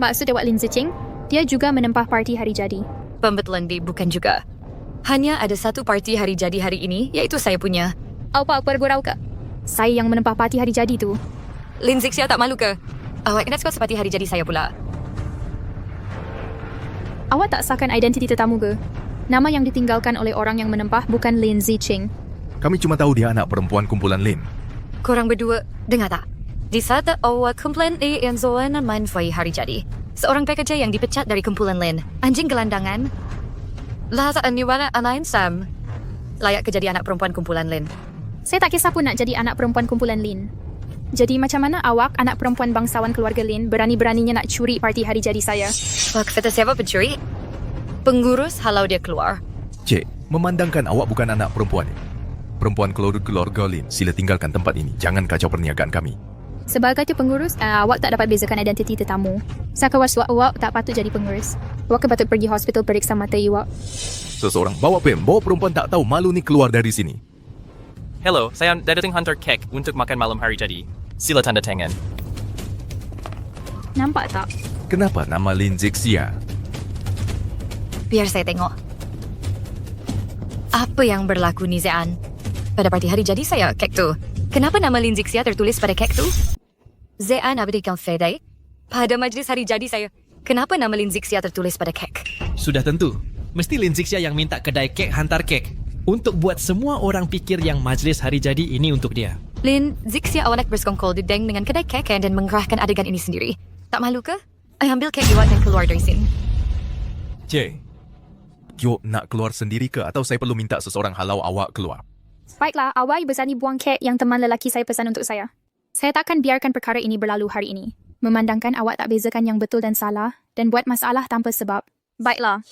Maksud awak Lin Ziching? Dia juga menempah parti hari jadi. Pembetulan di bukan juga. Hanya ada satu parti hari jadi hari ini, iaitu saya punya. Apa bergurau ke? Saya yang menempah parti hari jadi tu. Lin Zixia tak malu ke? Awak kena skor seperti hari jadi saya pula. Awak tak sahkan identiti tetamu ke? Nama yang ditinggalkan oleh orang yang menempah bukan Lin Ziching. Kami cuma tahu dia anak perempuan kumpulan Lin. Korang berdua, dengar tak? Di saat awak komplain yang Zolan manfai hari jadi. Seorang pekerja yang dipecat dari kumpulan Lin. Anjing gelandangan. Lahasa aniwana anain Sam. Layak ke jadi anak perempuan kumpulan Lin. Saya tak kisah pun nak jadi anak perempuan kumpulan Lin. Jadi macam mana awak, anak perempuan bangsawan keluarga Lin, berani-beraninya nak curi parti hari jadi saya? Wah, kata siapa pencuri? Pengurus halau dia keluar. Cik, memandangkan awak bukan anak perempuan. Perempuan keluarga Lin, sila tinggalkan tempat ini. Jangan kacau perniagaan kami. Sebagai pengurus, awak tak dapat bezakan identiti tetamu. Sakawas awak tak patut jadi pengurus. Awak patut pergi hospital periksa mata awak. Seseorang bawa perempuan tak tahu malu ni keluar dari sini. Hello, saya datang hantar kek untuk makan malam hari jadi. Sila tanda tangan. Nampak tak? Kenapa nama Lin Zixia? Biar saya tengok. Apa yang berlaku ni, Zean? Pada parti hari jadi saya, kek tu. Kenapa nama Lin Zixia tertulis pada kek tu? Zean abdi Fede. Pada majlis hari jadi saya, kenapa nama Lin Zixia tertulis pada kek? Sudah tentu. Mesti Lin Zixia yang minta kedai kek hantar kek. Untuk buat semua orang fikir yang majlis hari jadi ini untuk dia. Lin Zixia awak bersekongkol dedeng dengan kedai kek dan mengerahkan adegan ini sendiri. Tak malu ke? Ay ambil kek iwat dan keluar dari sini. Cik, Yo nak keluar sendiri ke atau saya perlu minta seseorang halau awak keluar? Baiklah, awak berani buang kek yang teman lelaki saya pesan untuk saya. Saya takkan biarkan perkara ini berlalu hari ini. Memandangkan awak tak bezakan yang betul dan salah dan buat masalah tanpa sebab. Baiklah.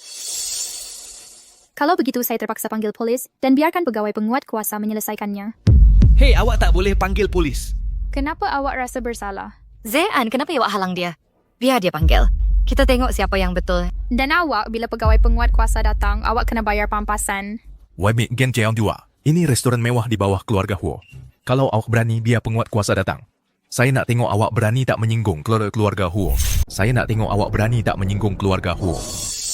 Kalau begitu saya terpaksa panggil polis dan biarkan pegawai penguat kuasa menyelesaikannya. Hei, awak tak boleh panggil polis. Kenapa awak rasa bersalah? Zean, kenapa awak halang dia? Biar dia panggil. Kita tengok siapa yang betul. Dan awak, bila pegawai penguat kuasa datang, awak kena bayar pampasan. Wai Mik Gen Jeon 2. Ini restoran mewah di bawah keluarga Huo. Kalau awak berani biar penguat kuasa datang. Saya nak tengok awak berani tak menyinggung keluarga Huo. Saya nak tengok awak berani tak menyinggung keluarga Huo.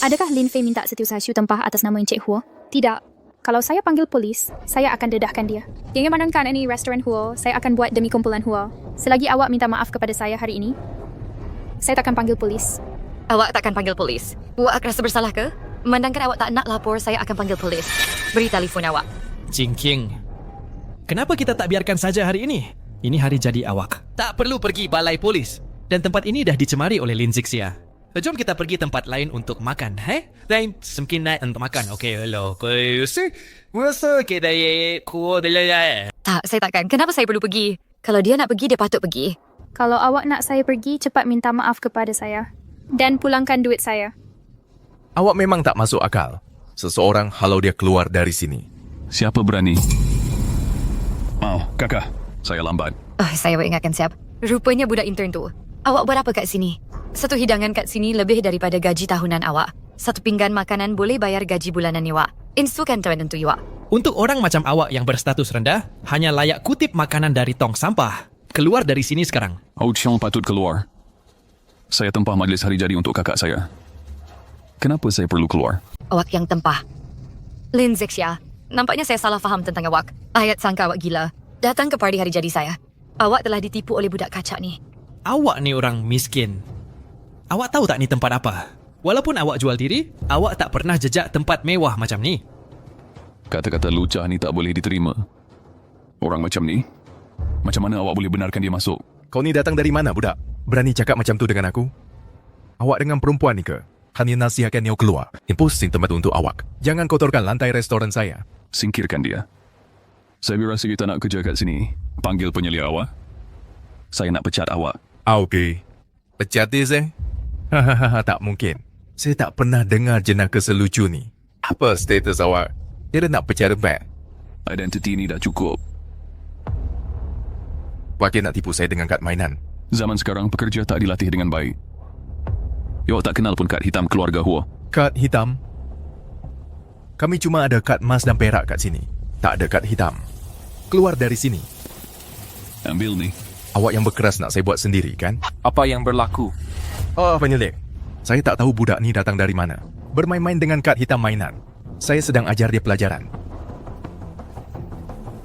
Adakah Lin Fei minta setiausaha Shu tempah atas nama Encik Huo? Tidak. Kalau saya panggil polis, saya akan dedahkan dia. Yang memandangkan ini restoran Huo, saya akan buat demi kumpulan Huo. Selagi awak minta maaf kepada saya hari ini, saya takkan panggil polis. Awak takkan panggil polis? Awak rasa bersalah ke? Memandangkan awak tak nak lapor, saya akan panggil polis. Beri telefon awak. Cingking. Kenapa kita tak biarkan saja hari ini? Ini hari jadi awak. Tak perlu pergi balai polis. Dan tempat ini dah dicemari oleh Lin Zixia. Jom kita pergi tempat lain untuk makan, Lain semkin naik untuk makan. Okey, hello. Masa kita kuo dia. Tak, saya takkan. Kenapa saya perlu pergi? Kalau dia nak pergi, dia patut pergi. Kalau awak nak saya pergi, cepat minta maaf kepada saya. Dan pulangkan duit saya. Awak memang tak masuk akal. Seseorang halau dia keluar dari sini. Siapa berani? Oh, kakak. Saya lambat. Saya ingatkan siap. Rupanya budak intern tu. Awak buat apa kat sini? Satu hidangan kat sini lebih daripada gaji tahunan awak. Satu pinggan makanan boleh bayar gaji bulanan awak. Instrukan tuan untuk awak. Untuk orang macam awak yang berstatus rendah, hanya layak kutip makanan dari tong sampah. Keluar dari sini sekarang. Ouchiang patut keluar. Saya tempah majlis hari jadi untuk kakak saya. Kenapa saya perlu keluar? Awak yang tempah. Lin Zixia, nampaknya saya salah faham tentang awak. Ayat sangka awak gila. Datang ke parti hari jadi saya. Awak telah ditipu oleh budak kacak ni. Awak ni orang miskin. Awak tahu tak ni tempat apa? Walaupun awak jual diri, awak tak pernah jejak tempat mewah macam ni. Kata-kata lucah ni tak boleh diterima. Orang macam ni, macam mana awak boleh benarkan dia masuk? Kau ni datang dari mana, budak? Berani cakap macam tu dengan aku? Awak dengan perempuan ni ke? Hanya nasihatkan dia keluar. Imposing tempat untuk awak. Jangan kotorkan lantai restoran saya. Singkirkan dia. Saya rasa kita nak kerja kat sini. Panggil penyelia awak. Saya nak pecat awak. Okey. Pecat dia, saya? Hahaha, tak mungkin. Saya tak pernah dengar jenaka selucu ni. Apa status awak? Dia nak pecat back. Identiti ni dah cukup. Wakil nak tipu saya dengan kad mainan. Zaman sekarang pekerja tak dilatih dengan baik. Awak tak kenal pun kad hitam keluarga Huo. Kad hitam? Kami cuma ada kad emas dan perak kat sini. Tak ada kad hitam. Keluar dari sini. Ambil ni. Awak yang berkeras nak saya buat sendiri, kan? Apa yang berlaku? Oh, penyelik. Saya tak tahu budak ni datang dari mana. Bermain-main dengan kad hitam mainan. Saya sedang ajar dia pelajaran.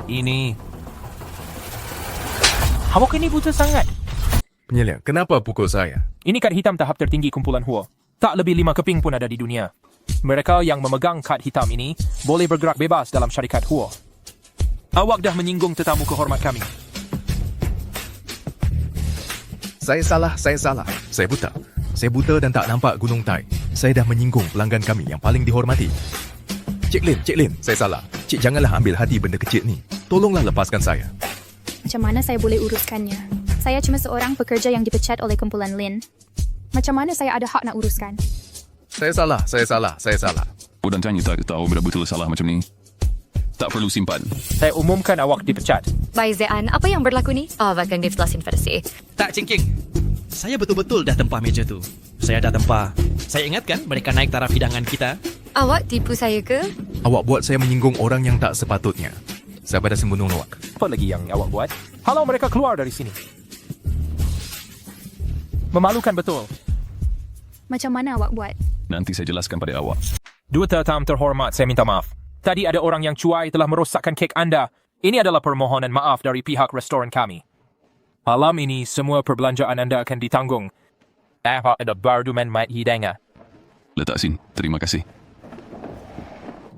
Ini... Awak ini buta sangat. Penyelia, kenapa pukul saya? Ini kad hitam tahap tertinggi kumpulan Huo. Tak lebih 5 keping pun ada di dunia. Mereka yang memegang kad hitam ini boleh bergerak bebas dalam syarikat Huo. Awak dah menyinggung tetamu kehormat kami. Saya salah. Saya buta. Saya buta dan tak nampak Gunung Tai. Saya dah menyinggung pelanggan kami yang paling dihormati. Cik Lin, saya salah. Cik janganlah ambil hati benda kecil ni. Tolonglah lepaskan saya. Macam mana saya boleh uruskannya? Saya cuma seorang pekerja yang dipecat oleh kumpulan Lin. Macam mana saya ada hak nak uruskan? Saya salah. Budan tanya tak tahu betul salah macam ni. Tak perlu simpan. Saya umumkan awak dipecat. Baik Zean, apa yang berlaku ni? Bahkan dia telah sinfadasi. Tak, Cingking. Saya betul-betul dah tempah meja tu. Saya dah tempah. Saya ingatkan mereka naik taraf hidangan kita. Awak tipu saya ke? Awak buat saya menyinggung orang yang tak sepatutnya. Saya pada sembunung awak. Apa lagi yang awak buat? Halau mereka keluar dari sini. Memalukan betul. Macam mana awak buat? Nanti saya jelaskan pada awak. Dua tetamu terhormat, saya minta maaf. Tadi ada orang yang cuai telah merosakkan kek anda. Ini adalah permohonan maaf dari pihak restoran kami. Malam ini, semua perbelanjaan anda akan ditanggung. Ada barduman mat hidangan. Letak sini. Terima kasih.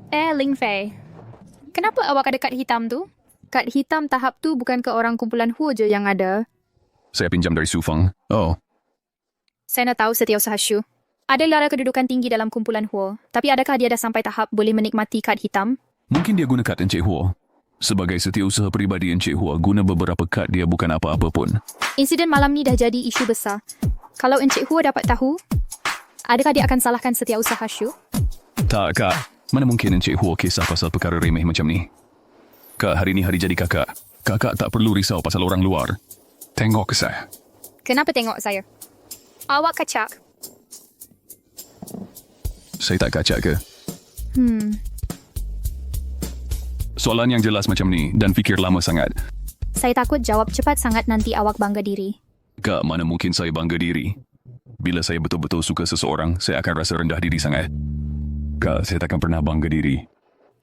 Ling Fei. Kenapa awak ada kad hitam tu? Kad hitam tahap tu bukan ke orang kumpulan Huo je yang ada. Saya pinjam dari Su Feng. Oh. Saya nak tahu setiausaha Shu. Ada lara kedudukan tinggi dalam kumpulan Huo, tapi adakah dia dah sampai tahap boleh menikmati kad hitam? Mungkin dia guna kad Encik Huo. Sebagai setiausaha peribadi Encik Huo, guna beberapa kad dia bukan apa-apa pun. Insiden malam ni dah jadi isu besar. Kalau Encik Huo dapat tahu, adakah dia akan salahkan setiausaha Shu? Tak, Kak. Mana mungkin Encik Huo kisah pasal perkara remeh macam ni? Kak, hari ni hari jadi kakak. Kakak tak perlu risau pasal orang luar. Tengok ke saya. Kenapa tengok saya? Awak kacak. Saya tak kacak ke? Soalan yang jelas macam ni dan fikir lama sangat. Saya takut jawab cepat sangat nanti awak bangga diri. Kak, mana mungkin saya bangga diri? Bila saya betul-betul suka seseorang, saya akan rasa rendah diri sangat. Kak, saya takkan pernah bangga diri.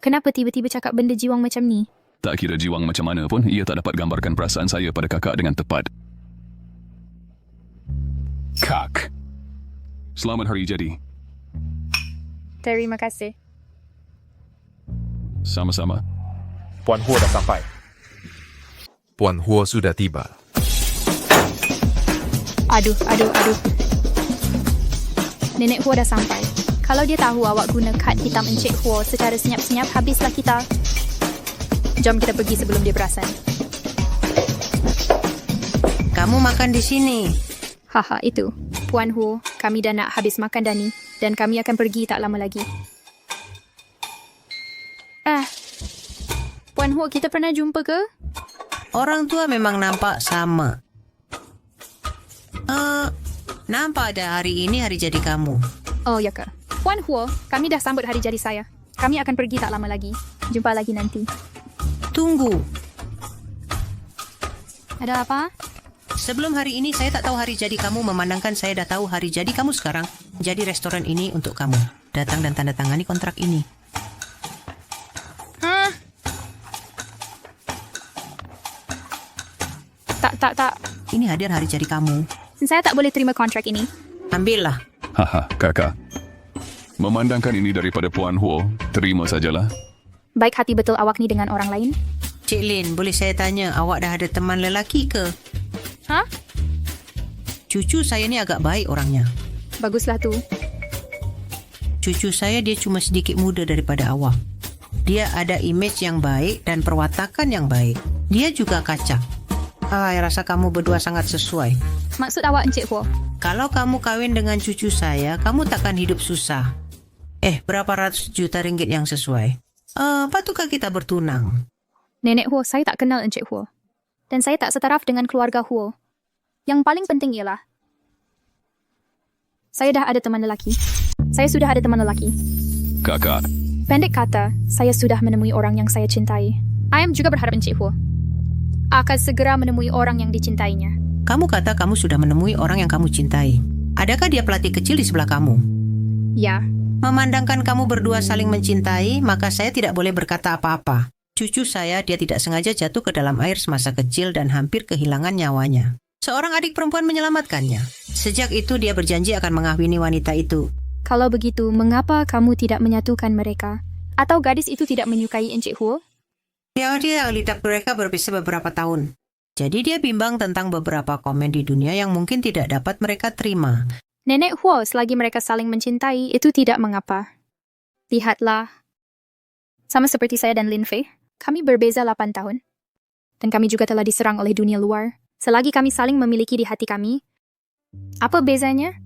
Kenapa tiba-tiba cakap benda jiwang macam ni? Tak kira jiwang macam mana pun, ia tak dapat gambarkan perasaan saya pada kakak dengan tepat. Kak. Selamat hari jadi. Terima kasih. Sama-sama. Puan Huo dah sampai. Puan Huo sudah tiba. Aduh. Nenek Huo dah sampai. Kalau dia tahu awak guna kad hitam Encik Huo secara senyap-senyap, habislah kita. Jom kita pergi sebelum dia perasan. Kamu makan di sini. Haha, itu. Puan Huo, kami dah nak habis makan dah ni. Dan kami akan pergi tak lama lagi. Puan Huo, kita pernah jumpa ke? Orang tua memang nampak sama. Nampak ada hari ini hari jadi kamu. Oh, ya ke? Puan Huo, kami dah sambut hari jadi saya. Kami akan pergi tak lama lagi. Jumpa lagi nanti. Tunggu. Ada apa? Sebelum hari ini saya tak tahu hari jadi kamu, memandangkan saya dah tahu hari jadi kamu sekarang. Jadi restoran ini untuk kamu. Datang dan tanda tangani kontrak ini. Tak. Ini hadiah hari jadi kamu. Saya tak boleh terima kontrak ini. Ambillah. Haha, kakak. Memandangkan ini daripada Puan Huo, terima sajalah. Baik hati betul awak ni dengan orang lain. Cik Lin, boleh saya tanya, awak dah ada teman lelaki ke? Hah? Cucu saya ni agak baik orangnya. Baguslah tu. Cucu saya dia cuma sedikit muda daripada awak. Dia ada imej yang baik dan perwatakan yang baik. Dia juga kacak. Saya rasa kamu berdua sangat sesuai. Maksud awak Encik Huo? Kalau kamu kahwin dengan cucu saya, kamu takkan hidup susah. Berapa ratus juta ringgit yang sesuai? Patutkah kita bertunang? Nenek Huo, saya tak kenal Encik Huo. Dan saya tak setaraf dengan keluarga Huo. Yang paling penting ialah saya dah ada teman lelaki. Saya sudah ada teman lelaki. Kakak. Pendek kata, saya sudah menemui orang yang saya cintai. I am juga berharap Encik Huo akan segera menemui orang yang dicintainya. Kamu kata kamu sudah menemui orang yang kamu cintai. Adakah dia pelatih kecil di sebelah kamu? Ya. Memandangkan kamu berdua saling mencintai, maka saya tidak boleh berkata apa-apa. Cucu saya, dia tidak sengaja jatuh ke dalam air semasa kecil dan hampir kehilangan nyawanya. Seorang adik perempuan menyelamatkannya. Sejak itu dia berjanji akan mengahwini wanita itu. Kalau begitu, mengapa kamu tidak menyatukan mereka? Atau gadis itu tidak menyukai Encik Huo? Dia lidah mereka berpisah beberapa tahun. Jadi dia bimbang tentang beberapa komen di dunia yang mungkin tidak dapat mereka terima. Nenek Huo, selagi mereka saling mencintai, itu tidak mengapa. Lihatlah. Sama seperti saya dan Lin Fei, kami berbeza 8 tahun. Dan kami juga telah diserang oleh dunia luar. Selagi kami saling memiliki di hati kami, apa bezanya?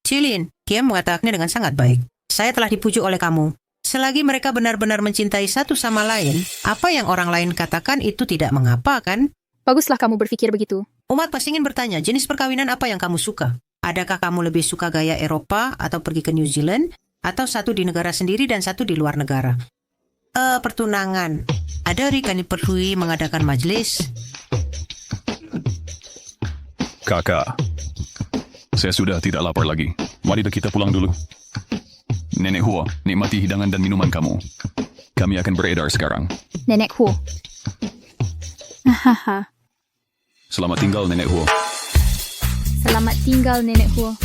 Cilin, dia mengatakannya dengan sangat baik. Saya telah dipujuk oleh kamu. Selagi mereka benar-benar mencintai satu sama lain, apa yang orang lain katakan itu tidak mengapa, kan? Baguslah kamu berpikir begitu. Umat pasti ingin bertanya, jenis perkawinan apa yang kamu suka? Adakah kamu lebih suka gaya Eropa atau pergi ke New Zealand? Atau satu di negara sendiri dan satu di luar negara? Pertunangan. Ada kami perlu mengadakan majelis. Kakak. Saya sudah tidak lapar lagi. Mari kita pulang dulu. Nenek Huo, nikmati hidangan dan minuman kamu. Kami akan beredar sekarang. Nenek Huo. Hahaha. Selamat tinggal, Nenek Huo. Selamat tinggal, Nenek Huo.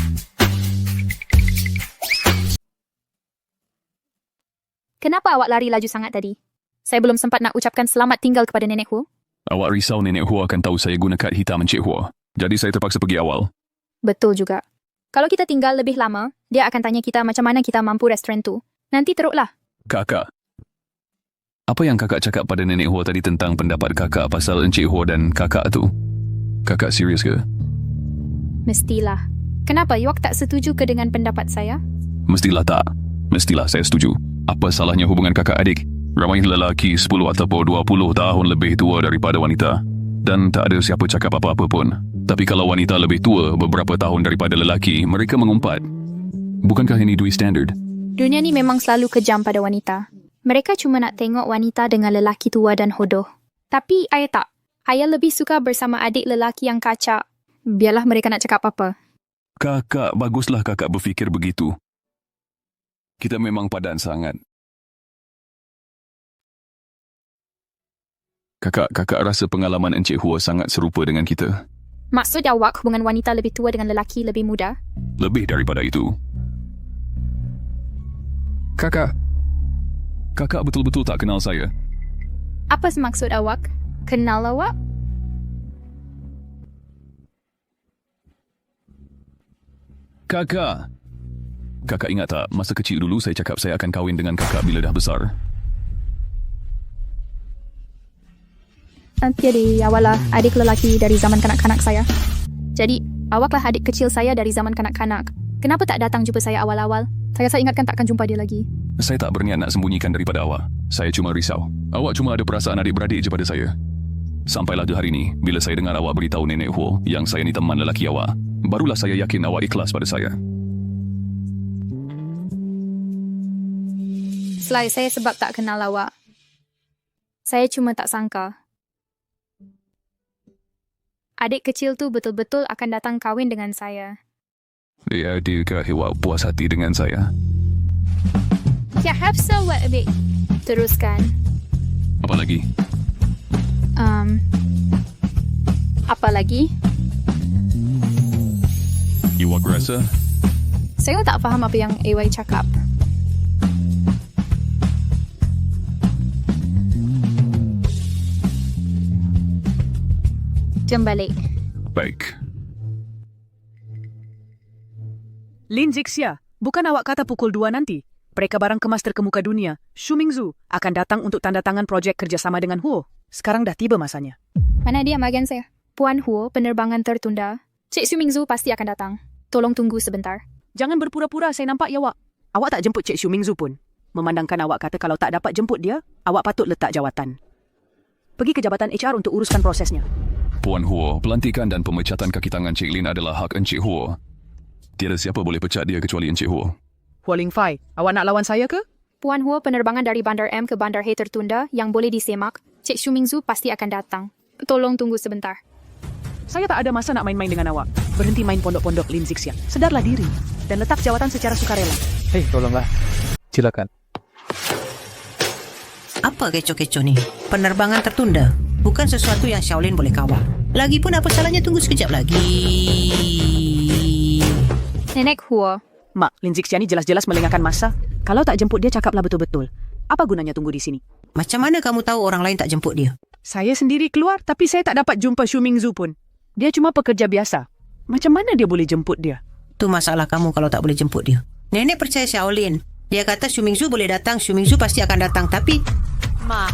Kenapa awak lari laju sangat tadi? Saya belum sempat nak ucapkan selamat tinggal kepada Nenek Huo. Awak risau Nenek Huo akan tahu saya guna kad hitam Encik Huo. Jadi saya terpaksa pergi awal. Betul juga. Kalau kita tinggal lebih lama, dia akan tanya kita macam mana kita mampu restoran tu. Nanti teruklah. Kakak. Apa yang kakak cakap pada Nenek Huo tadi tentang pendapat kakak pasal Encik Huo dan kakak tu? Kakak serius ke? Mestilah. Kenapa Yuak tak setuju ke dengan pendapat saya? Mestilah tak. Mestilah saya setuju. Apa salahnya hubungan kakak adik? Ramai lelaki 10 ataupun 20 tahun lebih tua daripada wanita. Dan tak ada siapa cakap apa-apa pun. Tapi kalau wanita lebih tua beberapa tahun daripada lelaki, mereka mengumpat. Bukankah ini dui standard? Dunia ni memang selalu kejam pada wanita. Mereka cuma nak tengok wanita dengan lelaki tua dan hodoh. Tapi ayah tak. Ayah lebih suka bersama adik lelaki yang kacak. Biarlah mereka nak cakap apa. Kakak, baguslah kakak berfikir begitu. Kita memang padan sangat. Kakak rasa pengalaman Encik Hua sangat serupa dengan kita. Maksud awak hubungan wanita lebih tua dengan lelaki lebih muda? Lebih daripada itu. Kakak betul-betul tak kenal saya. Apa maksud awak? Kenal awak? Kakak ingat tak, masa kecil dulu saya cakap saya akan kahwin dengan kakak bila dah besar? Jadi awaklah adik lelaki dari zaman kanak-kanak saya. Jadi awaklah adik kecil saya dari zaman kanak-kanak. Kenapa tak datang jumpa saya awal-awal? Saya rasa ingatkan takkan jumpa dia lagi. Saya tak berniat nak sembunyikan daripada awak. Saya cuma risau. Awak cuma ada perasaan adik-beradik je pada saya. Sampailah ke hari ni, bila saya dengar awak beritahu Nenek Huo yang saya ni teman lelaki awak, barulah saya yakin awak ikhlas pada saya. Selain saya sebab tak kenal awak. Saya cuma tak sangka. Adik kecil tu betul-betul akan datang kahwin dengan saya. Adakah awak puas hati dengan saya? Ya, hafsa wa abik. Teruskan. Apa lagi? Apa lagi? Awak rasa? Saya tak faham apa yang AY cakap. Jom balik. Baik. Lin Zixia, bukan awak kata pukul 2 nanti? Pereka barang kemas terkemuka dunia, Xu Mingzhu, akan datang untuk tanda tangan projek kerjasama dengan Huo. Sekarang dah tiba masanya. Mana dia magan saya? Puan Huo, penerbangan tertunda. Cik Xu Mingzhu pasti akan datang. Tolong tunggu sebentar. Jangan berpura-pura saya nampak ya, awak. Awak tak jemput Cik Xu Mingzhu pun. Memandangkan awak kata kalau tak dapat jemput dia, awak patut letak jawatan. Pergi ke jabatan HR untuk uruskan prosesnya. Puan Huo, pelantikan dan pemecatan kaki tangan Cik Lin adalah hak Encik Huo. Tiada siapa boleh pecat dia kecuali Encik Huo. Huo Lingfai, awak nak lawan saya ke? Puan Huo, penerbangan dari Bandar M ke Bandar He tertunda yang boleh disemak. Cik Xu Mingzhu pasti akan datang. Tolong tunggu sebentar. Saya tak ada masa nak main-main dengan awak. Berhenti main pondok-pondok Lin Zixia. Sedarlah diri dan letak jawatan secara sukarela. Hei, tolonglah. Silakan. Apa kecoh-kecoh ni? Penerbangan tertunda. Bukan sesuatu yang Shaolin boleh kawal. Lagipun apa salahnya tunggu sekejap lagi? Nenek Huo. Mak, Lin Zixia ni jelas-jelas melengahkan masa. Kalau tak jemput dia, cakaplah betul-betul. Apa gunanya tunggu di sini? Macam mana kamu tahu orang lain tak jemput dia? Saya sendiri keluar, tapi saya tak dapat jumpa Xu Mingzhu pun. Dia cuma pekerja biasa. Macam mana dia boleh jemput dia? Tu masalah kamu kalau tak boleh jemput dia. Nenek percaya Shaolin. Dia kata Xu Mingzhu boleh datang, Xu Mingzhu pasti akan datang. Tapi... Ma.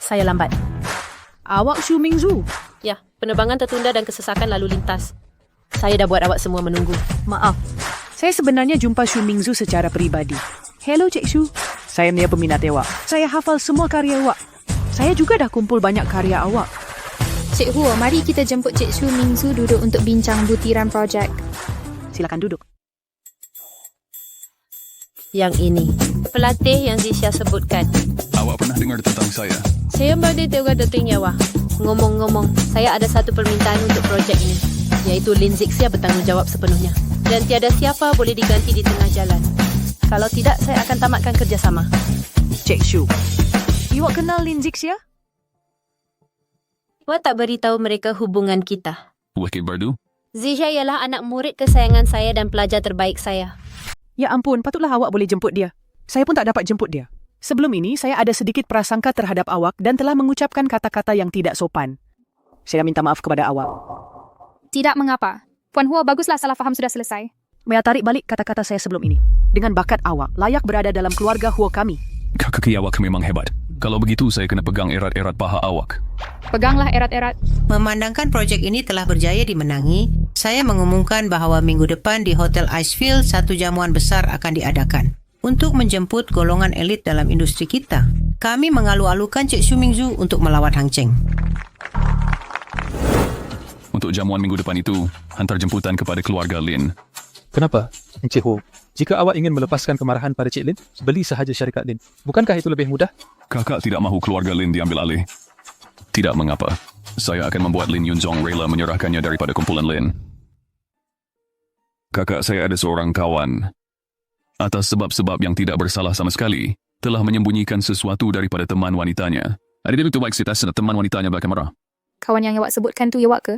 Saya lambat. Awak Xu Mingzhu? Ya, penerbangan tertunda dan kesesakan lalu lintas. Saya dah buat awak semua menunggu. Maaf. Saya sebenarnya jumpa Xu Mingzhu secara peribadi. Hello Cik Xu. Saya ni peminat awak. Saya hafal semua karya awak. Saya juga dah kumpul banyak karya awak. Cik Huo, mari kita jemput Cik Xu Mingzhu duduk untuk bincang butiran projek. Silakan duduk. Yang ini, pelatih yang Zixia sebutkan. Awak pernah dengar tentang saya? Saya baru tengok Datuk Nyawa. Ngomong-ngomong, saya ada satu permintaan untuk projek ini, iaitu Lin Zixia bertanggungjawab sepenuhnya. Dan tiada siapa boleh diganti di tengah jalan. Kalau tidak, saya akan tamatkan kerjasama. Cik Xu, awak kenal Lin Zixia? Awak tak beritahu mereka hubungan kita. Wakil Bardu? Zixia ialah anak murid kesayangan saya dan pelajar terbaik saya. Ya ampun, patutlah awak boleh jemput dia. Saya pun tak dapat jemput dia. Sebelum ini, saya ada sedikit prasangka terhadap awak dan telah mengucapkan kata-kata yang tidak sopan. Saya minta maaf kepada awak. Tidak mengapa. Puan Huo, baguslah salah faham sudah selesai. Maya tarik balik kata-kata saya sebelum ini. Dengan bakat awak, layak berada dalam keluarga Huo kami. Kaki awak memang hebat. Kalau begitu, saya kena pegang erat-erat paha awak. Peganglah erat-erat. Memandangkan projek ini telah berjaya dimenangi, saya mengumumkan bahawa minggu depan di Hotel Icefield satu jamuan besar akan diadakan untuk menjemput golongan elit dalam industri kita. Kami mengalu-alukan Cik Xu Mingzhu untuk melawan Hang Cheng. Untuk jamuan minggu depan itu, hantar jemputan kepada keluarga Lin. Kenapa? Encik Ho, jika awak ingin melepaskan kemarahan pada Cik Lin, beli sahaja syarikat Lin. Bukankah itu lebih mudah? Kakak tidak mahu keluarga Lin diambil alih. Tidak mengapa. Saya akan membuat Lin Yunzong rela menyerahkannya daripada kumpulan Lin. Kakak saya ada seorang kawan. Atas sebab-sebab yang tidak bersalah sama sekali, telah menyembunyikan sesuatu daripada teman wanitanya. Ada dia itu baik sitas teman wanitanya bahkan marah. Kawan yang awak sebutkan tu awak ke?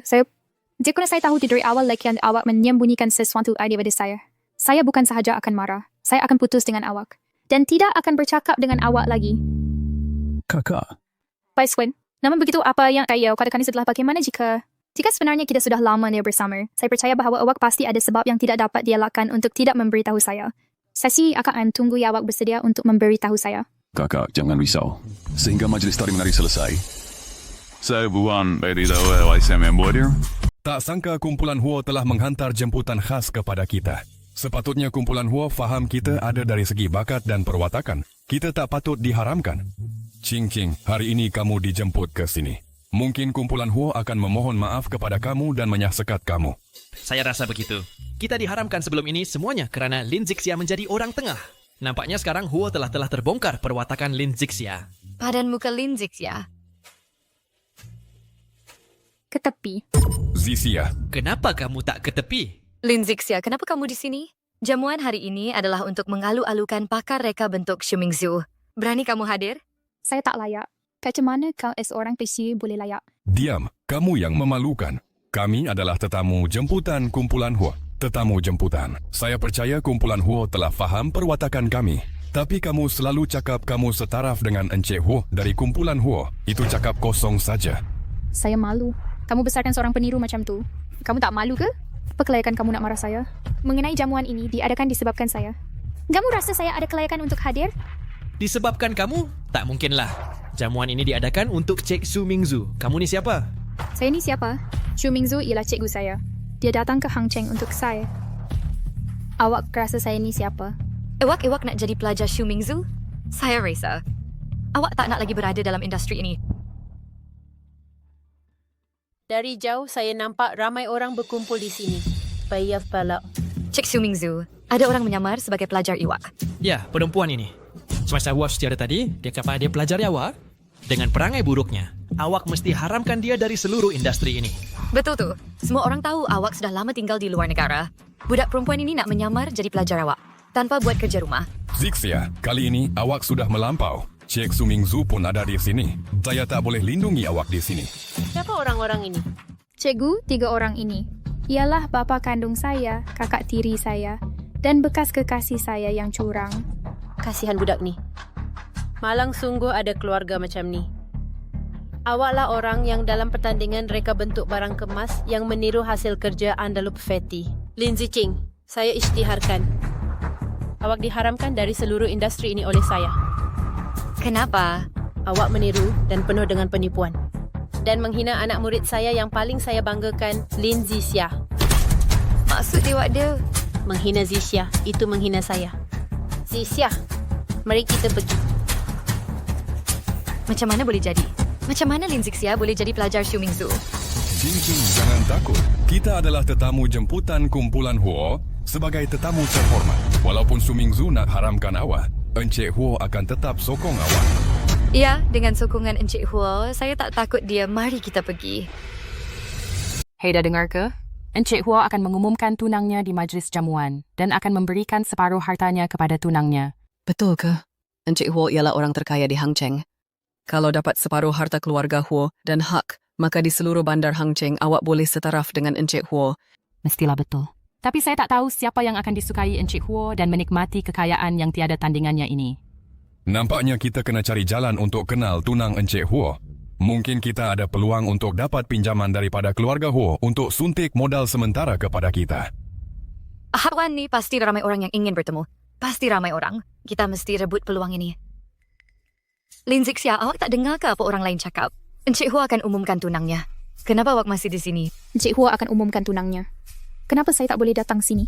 Jika saya tahu dari awal lagi yang awak menyembunyikan sesuatu daripada saya. Saya bukan sahaja akan marah. Saya akan putus dengan awak. Dan tidak akan bercakap dengan awak lagi. Kakak. Baik, Swen. Namun begitu apa yang saya katakan setelah bagaimana jika sebenarnya kita sudah lama dia bersama. Saya percaya bahawa awak pasti ada sebab yang tidak dapat dielakkan untuk tidak memberitahu saya. Saya akan tunggu awak bersedia untuk memberitahu saya. Kakak, jangan risau. Sehingga majlis tari menari selesai. Saya bukan beritahu YSM yang buat dia. Tak sangka kumpulan Huo telah menghantar jemputan khas kepada kita. Sepatutnya kumpulan Huo faham kita ada dari segi bakat dan perwatakan. Kita tak patut diharamkan. Ching Ching, hari ini kamu dijemput ke sini. Mungkin kumpulan Huo akan memohon maaf kepada kamu dan menyaksikan kamu. Saya rasa begitu. Kita diharamkan sebelum ini semuanya kerana Lin Zixia menjadi orang tengah. Nampaknya sekarang Huo telah terbongkar perwatakan Lin Zixia. Padan muka Lin Zixia. Ke tepi. Zixia. Kenapa kamu tak ke tepi? Lin Zixia, kenapa kamu di sini? Jamuan hari ini adalah untuk mengalu-alukan pakar reka bentuk Shumingzu. Berani kamu hadir? Saya tak layak. Macam mana kau seorang PC boleh layak? Diam, kamu yang memalukan. Kami adalah tetamu jemputan kumpulan Huo. Tetamu jemputan. Saya percaya kumpulan Huo telah faham perwatakan kami. Tapi kamu selalu cakap kamu setaraf dengan Encik Huo dari kumpulan Huo. Itu cakap kosong saja. Saya malu. Kamu besarkan seorang peniru macam tu. Kamu tak malu ke? Apa kelayakan kamu nak marah saya? Mengenai jamuan ini diadakan disebabkan saya. Kamu rasa saya ada kelayakan untuk hadir? Disebabkan kamu? Tak mungkinlah. Jamuan ini diadakan untuk Cik Su Mingzu. Kamu ni siapa? Saya ni siapa? Su Mingzu ialah cikgu saya. Dia datang ke Hang Cheng untuk saya. Awak rasa saya ni siapa? Awak nak jadi pelajar Shumingzu? Saya rasa awak tak nak lagi berada dalam industri ini. Dari jauh saya nampak ramai orang berkumpul di sini. Bayaf balak. Cik Shumingzu, ada orang menyamar sebagai pelajar iwak. Ya, perempuan ini. Semasa watch tiada tadi, dia kata dia pelajari awak. Dengan perangai buruknya, awak mesti haramkan dia dari seluruh industri ini. Betul tu. Semua orang tahu awak sudah lama tinggal di luar negara. Budak perempuan ini nak menyamar jadi pelajar awak tanpa buat kerja rumah. Zixia, kali ini awak sudah melampau. Cik Shumingzu pun ada di sini. Saya tak boleh lindungi awak di sini. Siapa orang-orang ini? Cikgu, 3 orang ini. Ialah bapa kandung saya, kakak tiri saya, dan bekas kekasih saya yang curang. Kasihan budak ni. Malang sungguh ada keluarga macam ni. Awaklah orang yang dalam pertandingan reka bentuk barang kemas yang meniru hasil kerja Andalup Feti. Lin Ziching, saya isytiharkan. Awak diharamkan dari seluruh industri ini oleh saya. Kenapa? Awak meniru dan penuh dengan penipuan. Dan menghina anak murid saya yang paling saya banggakan, Lin Zixia. Maksud awak dia? Menghina Zixia, itu menghina saya. Zixia, mari kita pergi. Macam mana boleh jadi? Macam mana Lin Zixia boleh jadi pelajar Shumingzu? Cincin, jangan takut. Kita adalah tetamu jemputan kumpulan Huo sebagai tetamu terhormat. Walaupun Shumingzu nak haramkan awak, Encik Huo akan tetap sokong awak. Ya, dengan sokongan Encik Huo, saya tak takut dia. Mari kita pergi. Hei, dah dengar ke? Encik Huo akan mengumumkan tunangnya di majlis jamuan dan akan memberikan separuh hartanya kepada tunangnya. Betul ke? Encik Huo ialah orang terkaya di Hang Cheng. Kalau dapat separuh harta keluarga Huo dan hak, maka di seluruh bandar Hang Cheng awak boleh setaraf dengan Encik Huo. Mestilah betul. Tapi saya tak tahu siapa yang akan disukai Encik Huo dan menikmati kekayaan yang tiada tandingannya ini. Nampaknya kita kena cari jalan untuk kenal tunang Encik Huo. Mungkin kita ada peluang untuk dapat pinjaman daripada keluarga Huo untuk suntik modal sementara kepada kita. Wan ni pasti ramai orang yang ingin bertemu. Pasti ramai orang. Kita mesti rebut peluang ini. Lin Zixia, awak tak dengar ke apa orang lain cakap? Encik Huo akan umumkan tunangnya. Kenapa awak masih di sini? Encik Huo akan umumkan tunangnya. Kenapa saya tak boleh datang sini?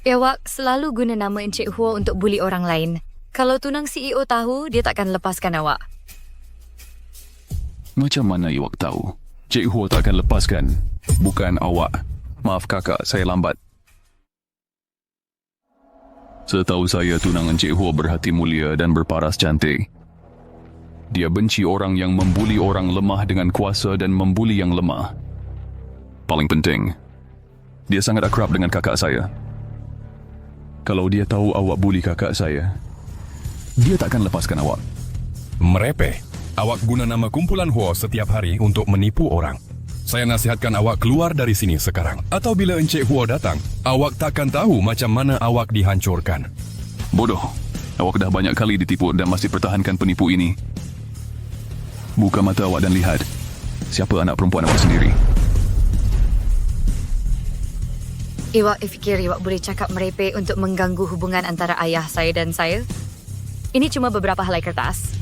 Awak selalu guna nama Encik Huo untuk buli orang lain. Kalau tunang CEO tahu, dia takkan lepaskan awak. Macam mana awak tahu? Cik Huo tak akan lepaskan. Bukan awak. Maaf kakak, saya lambat. Setahu saya tunang Encik Hua berhati mulia dan berparas cantik. Dia benci orang yang membuli orang lemah dengan kuasa dan membuli yang lemah. Paling penting, dia sangat akrab dengan kakak saya. Kalau dia tahu awak buli kakak saya, dia takkan lepaskan awak. Merepeh. Awak guna nama kumpulan Hua setiap hari untuk menipu orang. Saya nasihatkan awak keluar dari sini sekarang. Atau bila Encik Hua datang, awak takkan tahu macam mana awak dihancurkan. Bodoh. Awak dah banyak kali ditipu dan masih pertahankan penipu ini. Buka mata awak dan lihat siapa anak perempuan awak sendiri. Iwak fikir iwak boleh cakap merepek untuk mengganggu hubungan antara ayah saya dan saya? Ini cuma beberapa helai kertas.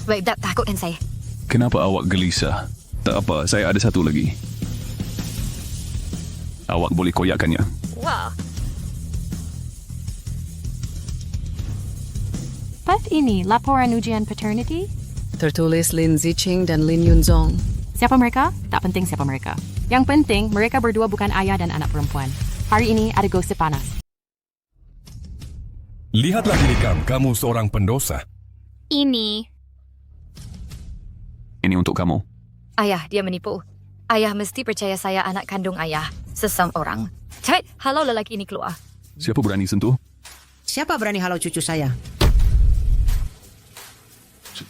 Baik, tak takutkan saya. Kenapa awak gelisah? Tak apa, saya ada satu lagi. Awak boleh koyakkannya. Wah. Pat ini laporan ujian paternity? Tertulis Lin Ziqing dan Lin Yunzong. Siapa mereka? Tak penting siapa mereka. Yang penting, mereka berdua bukan ayah dan anak perempuan. Hari ini ada gosip panas. Lihatlah diri kamu seorang pendosa. Ini untuk kamu. Ayah, dia menipu. Ayah mesti percaya saya anak kandung ayah. Sesam orang. Cepat, halau lelaki ini keluar. Siapa berani sentuh? Siapa berani halau cucu saya?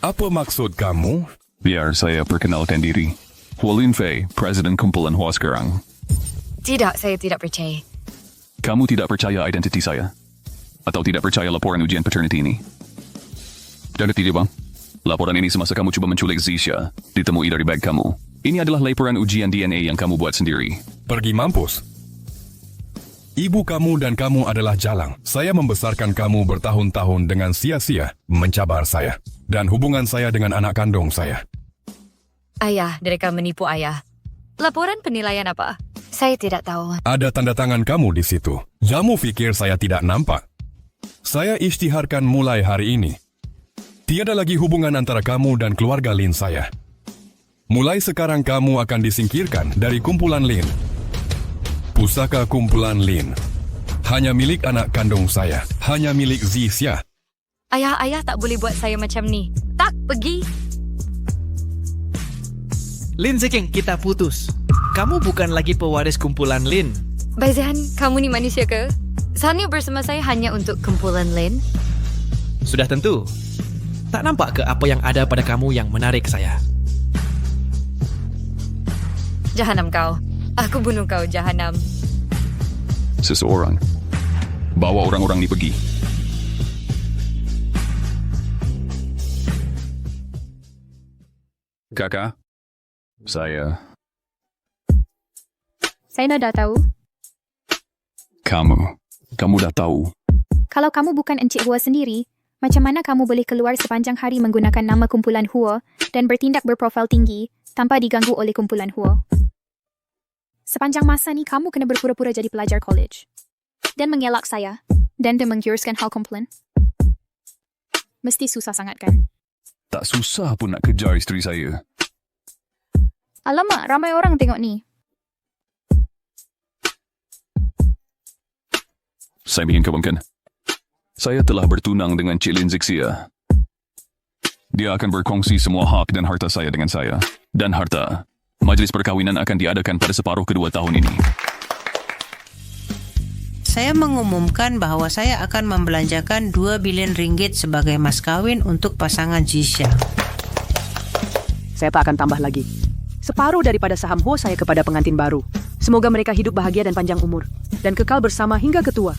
Apa maksud kamu? Biar saya perkenalkan diri. Hua Linfei, Presiden Kumpulan Hua sekarang. Tidak, saya tidak percaya. Kamu tidak percaya identiti saya? Atau tidak percaya laporan ujian paternity ini? Jangan tidak, bang. Laporan ini semasa kamu cuba menculik Zixia, ditemui dari bag kamu. Ini adalah laporan ujian DNA yang kamu buat sendiri. Pergi mampus. Ibu kamu dan kamu adalah jalang. Saya membesarkan kamu bertahun-tahun dengan sia-sia, mencabar saya. Dan hubungan saya dengan anak kandung saya. Ayah, mereka menipu ayah. Laporan penilaian apa? Saya tidak tahu. Ada tanda tangan kamu di situ. Jamu fikir saya tidak nampak. Saya isytiharkan mulai hari ini. Tiada lagi hubungan antara kamu dan keluarga Lin saya. Mulai sekarang kamu akan disingkirkan dari kumpulan Lin. Pusaka kumpulan Lin hanya milik anak kandung saya, hanya milik Zixia. Ayah tak boleh buat saya macam ni. Tak, pergi. Lin Ziqing, kita putus. Kamu bukan lagi pewaris kumpulan Lin. Baizihan, kamu ni manusia ke? Sani bersama saya hanya untuk kumpulan Lin? Sudah tentu. Tak nampak ke apa yang ada pada kamu yang menarik saya? Jahanam kau. Aku bunuh kau, Jahanam. Seseorang. Bawa orang-orang ni pergi. Kakak, saya dah tahu. Kamu dah tahu. Kalau kamu bukan Encik Hua sendiri, macam mana kamu boleh keluar sepanjang hari menggunakan nama kumpulan Hua dan bertindak berprofil tinggi tanpa diganggu oleh kumpulan Hua? Sepanjang masa ni kamu kena berpura-pura jadi pelajar college dan mengelak saya dan mengiuruskan hal komplain. Mesti susah sangat kan? Tak susah pun nak kejar isteri saya. Alamak, ramai orang tengok ni. Saya ingin kawankan. Saya telah bertunang dengan Cik Lin Zixia. Dia akan berkongsi semua hak dan harta saya dengan saya. Dan harta. Majlis perkahwinan akan diadakan pada separuh kedua tahun ini. Saya mengumumkan bahawa saya akan membelanjakan 2 bilion ringgit sebagai mas kawin untuk pasangan Zixia. Saya tak akan tambah lagi. Separuh daripada saham Hua saya kepada pengantin baru. Semoga mereka hidup bahagia dan panjang umur. Dan kekal bersama hingga ketua.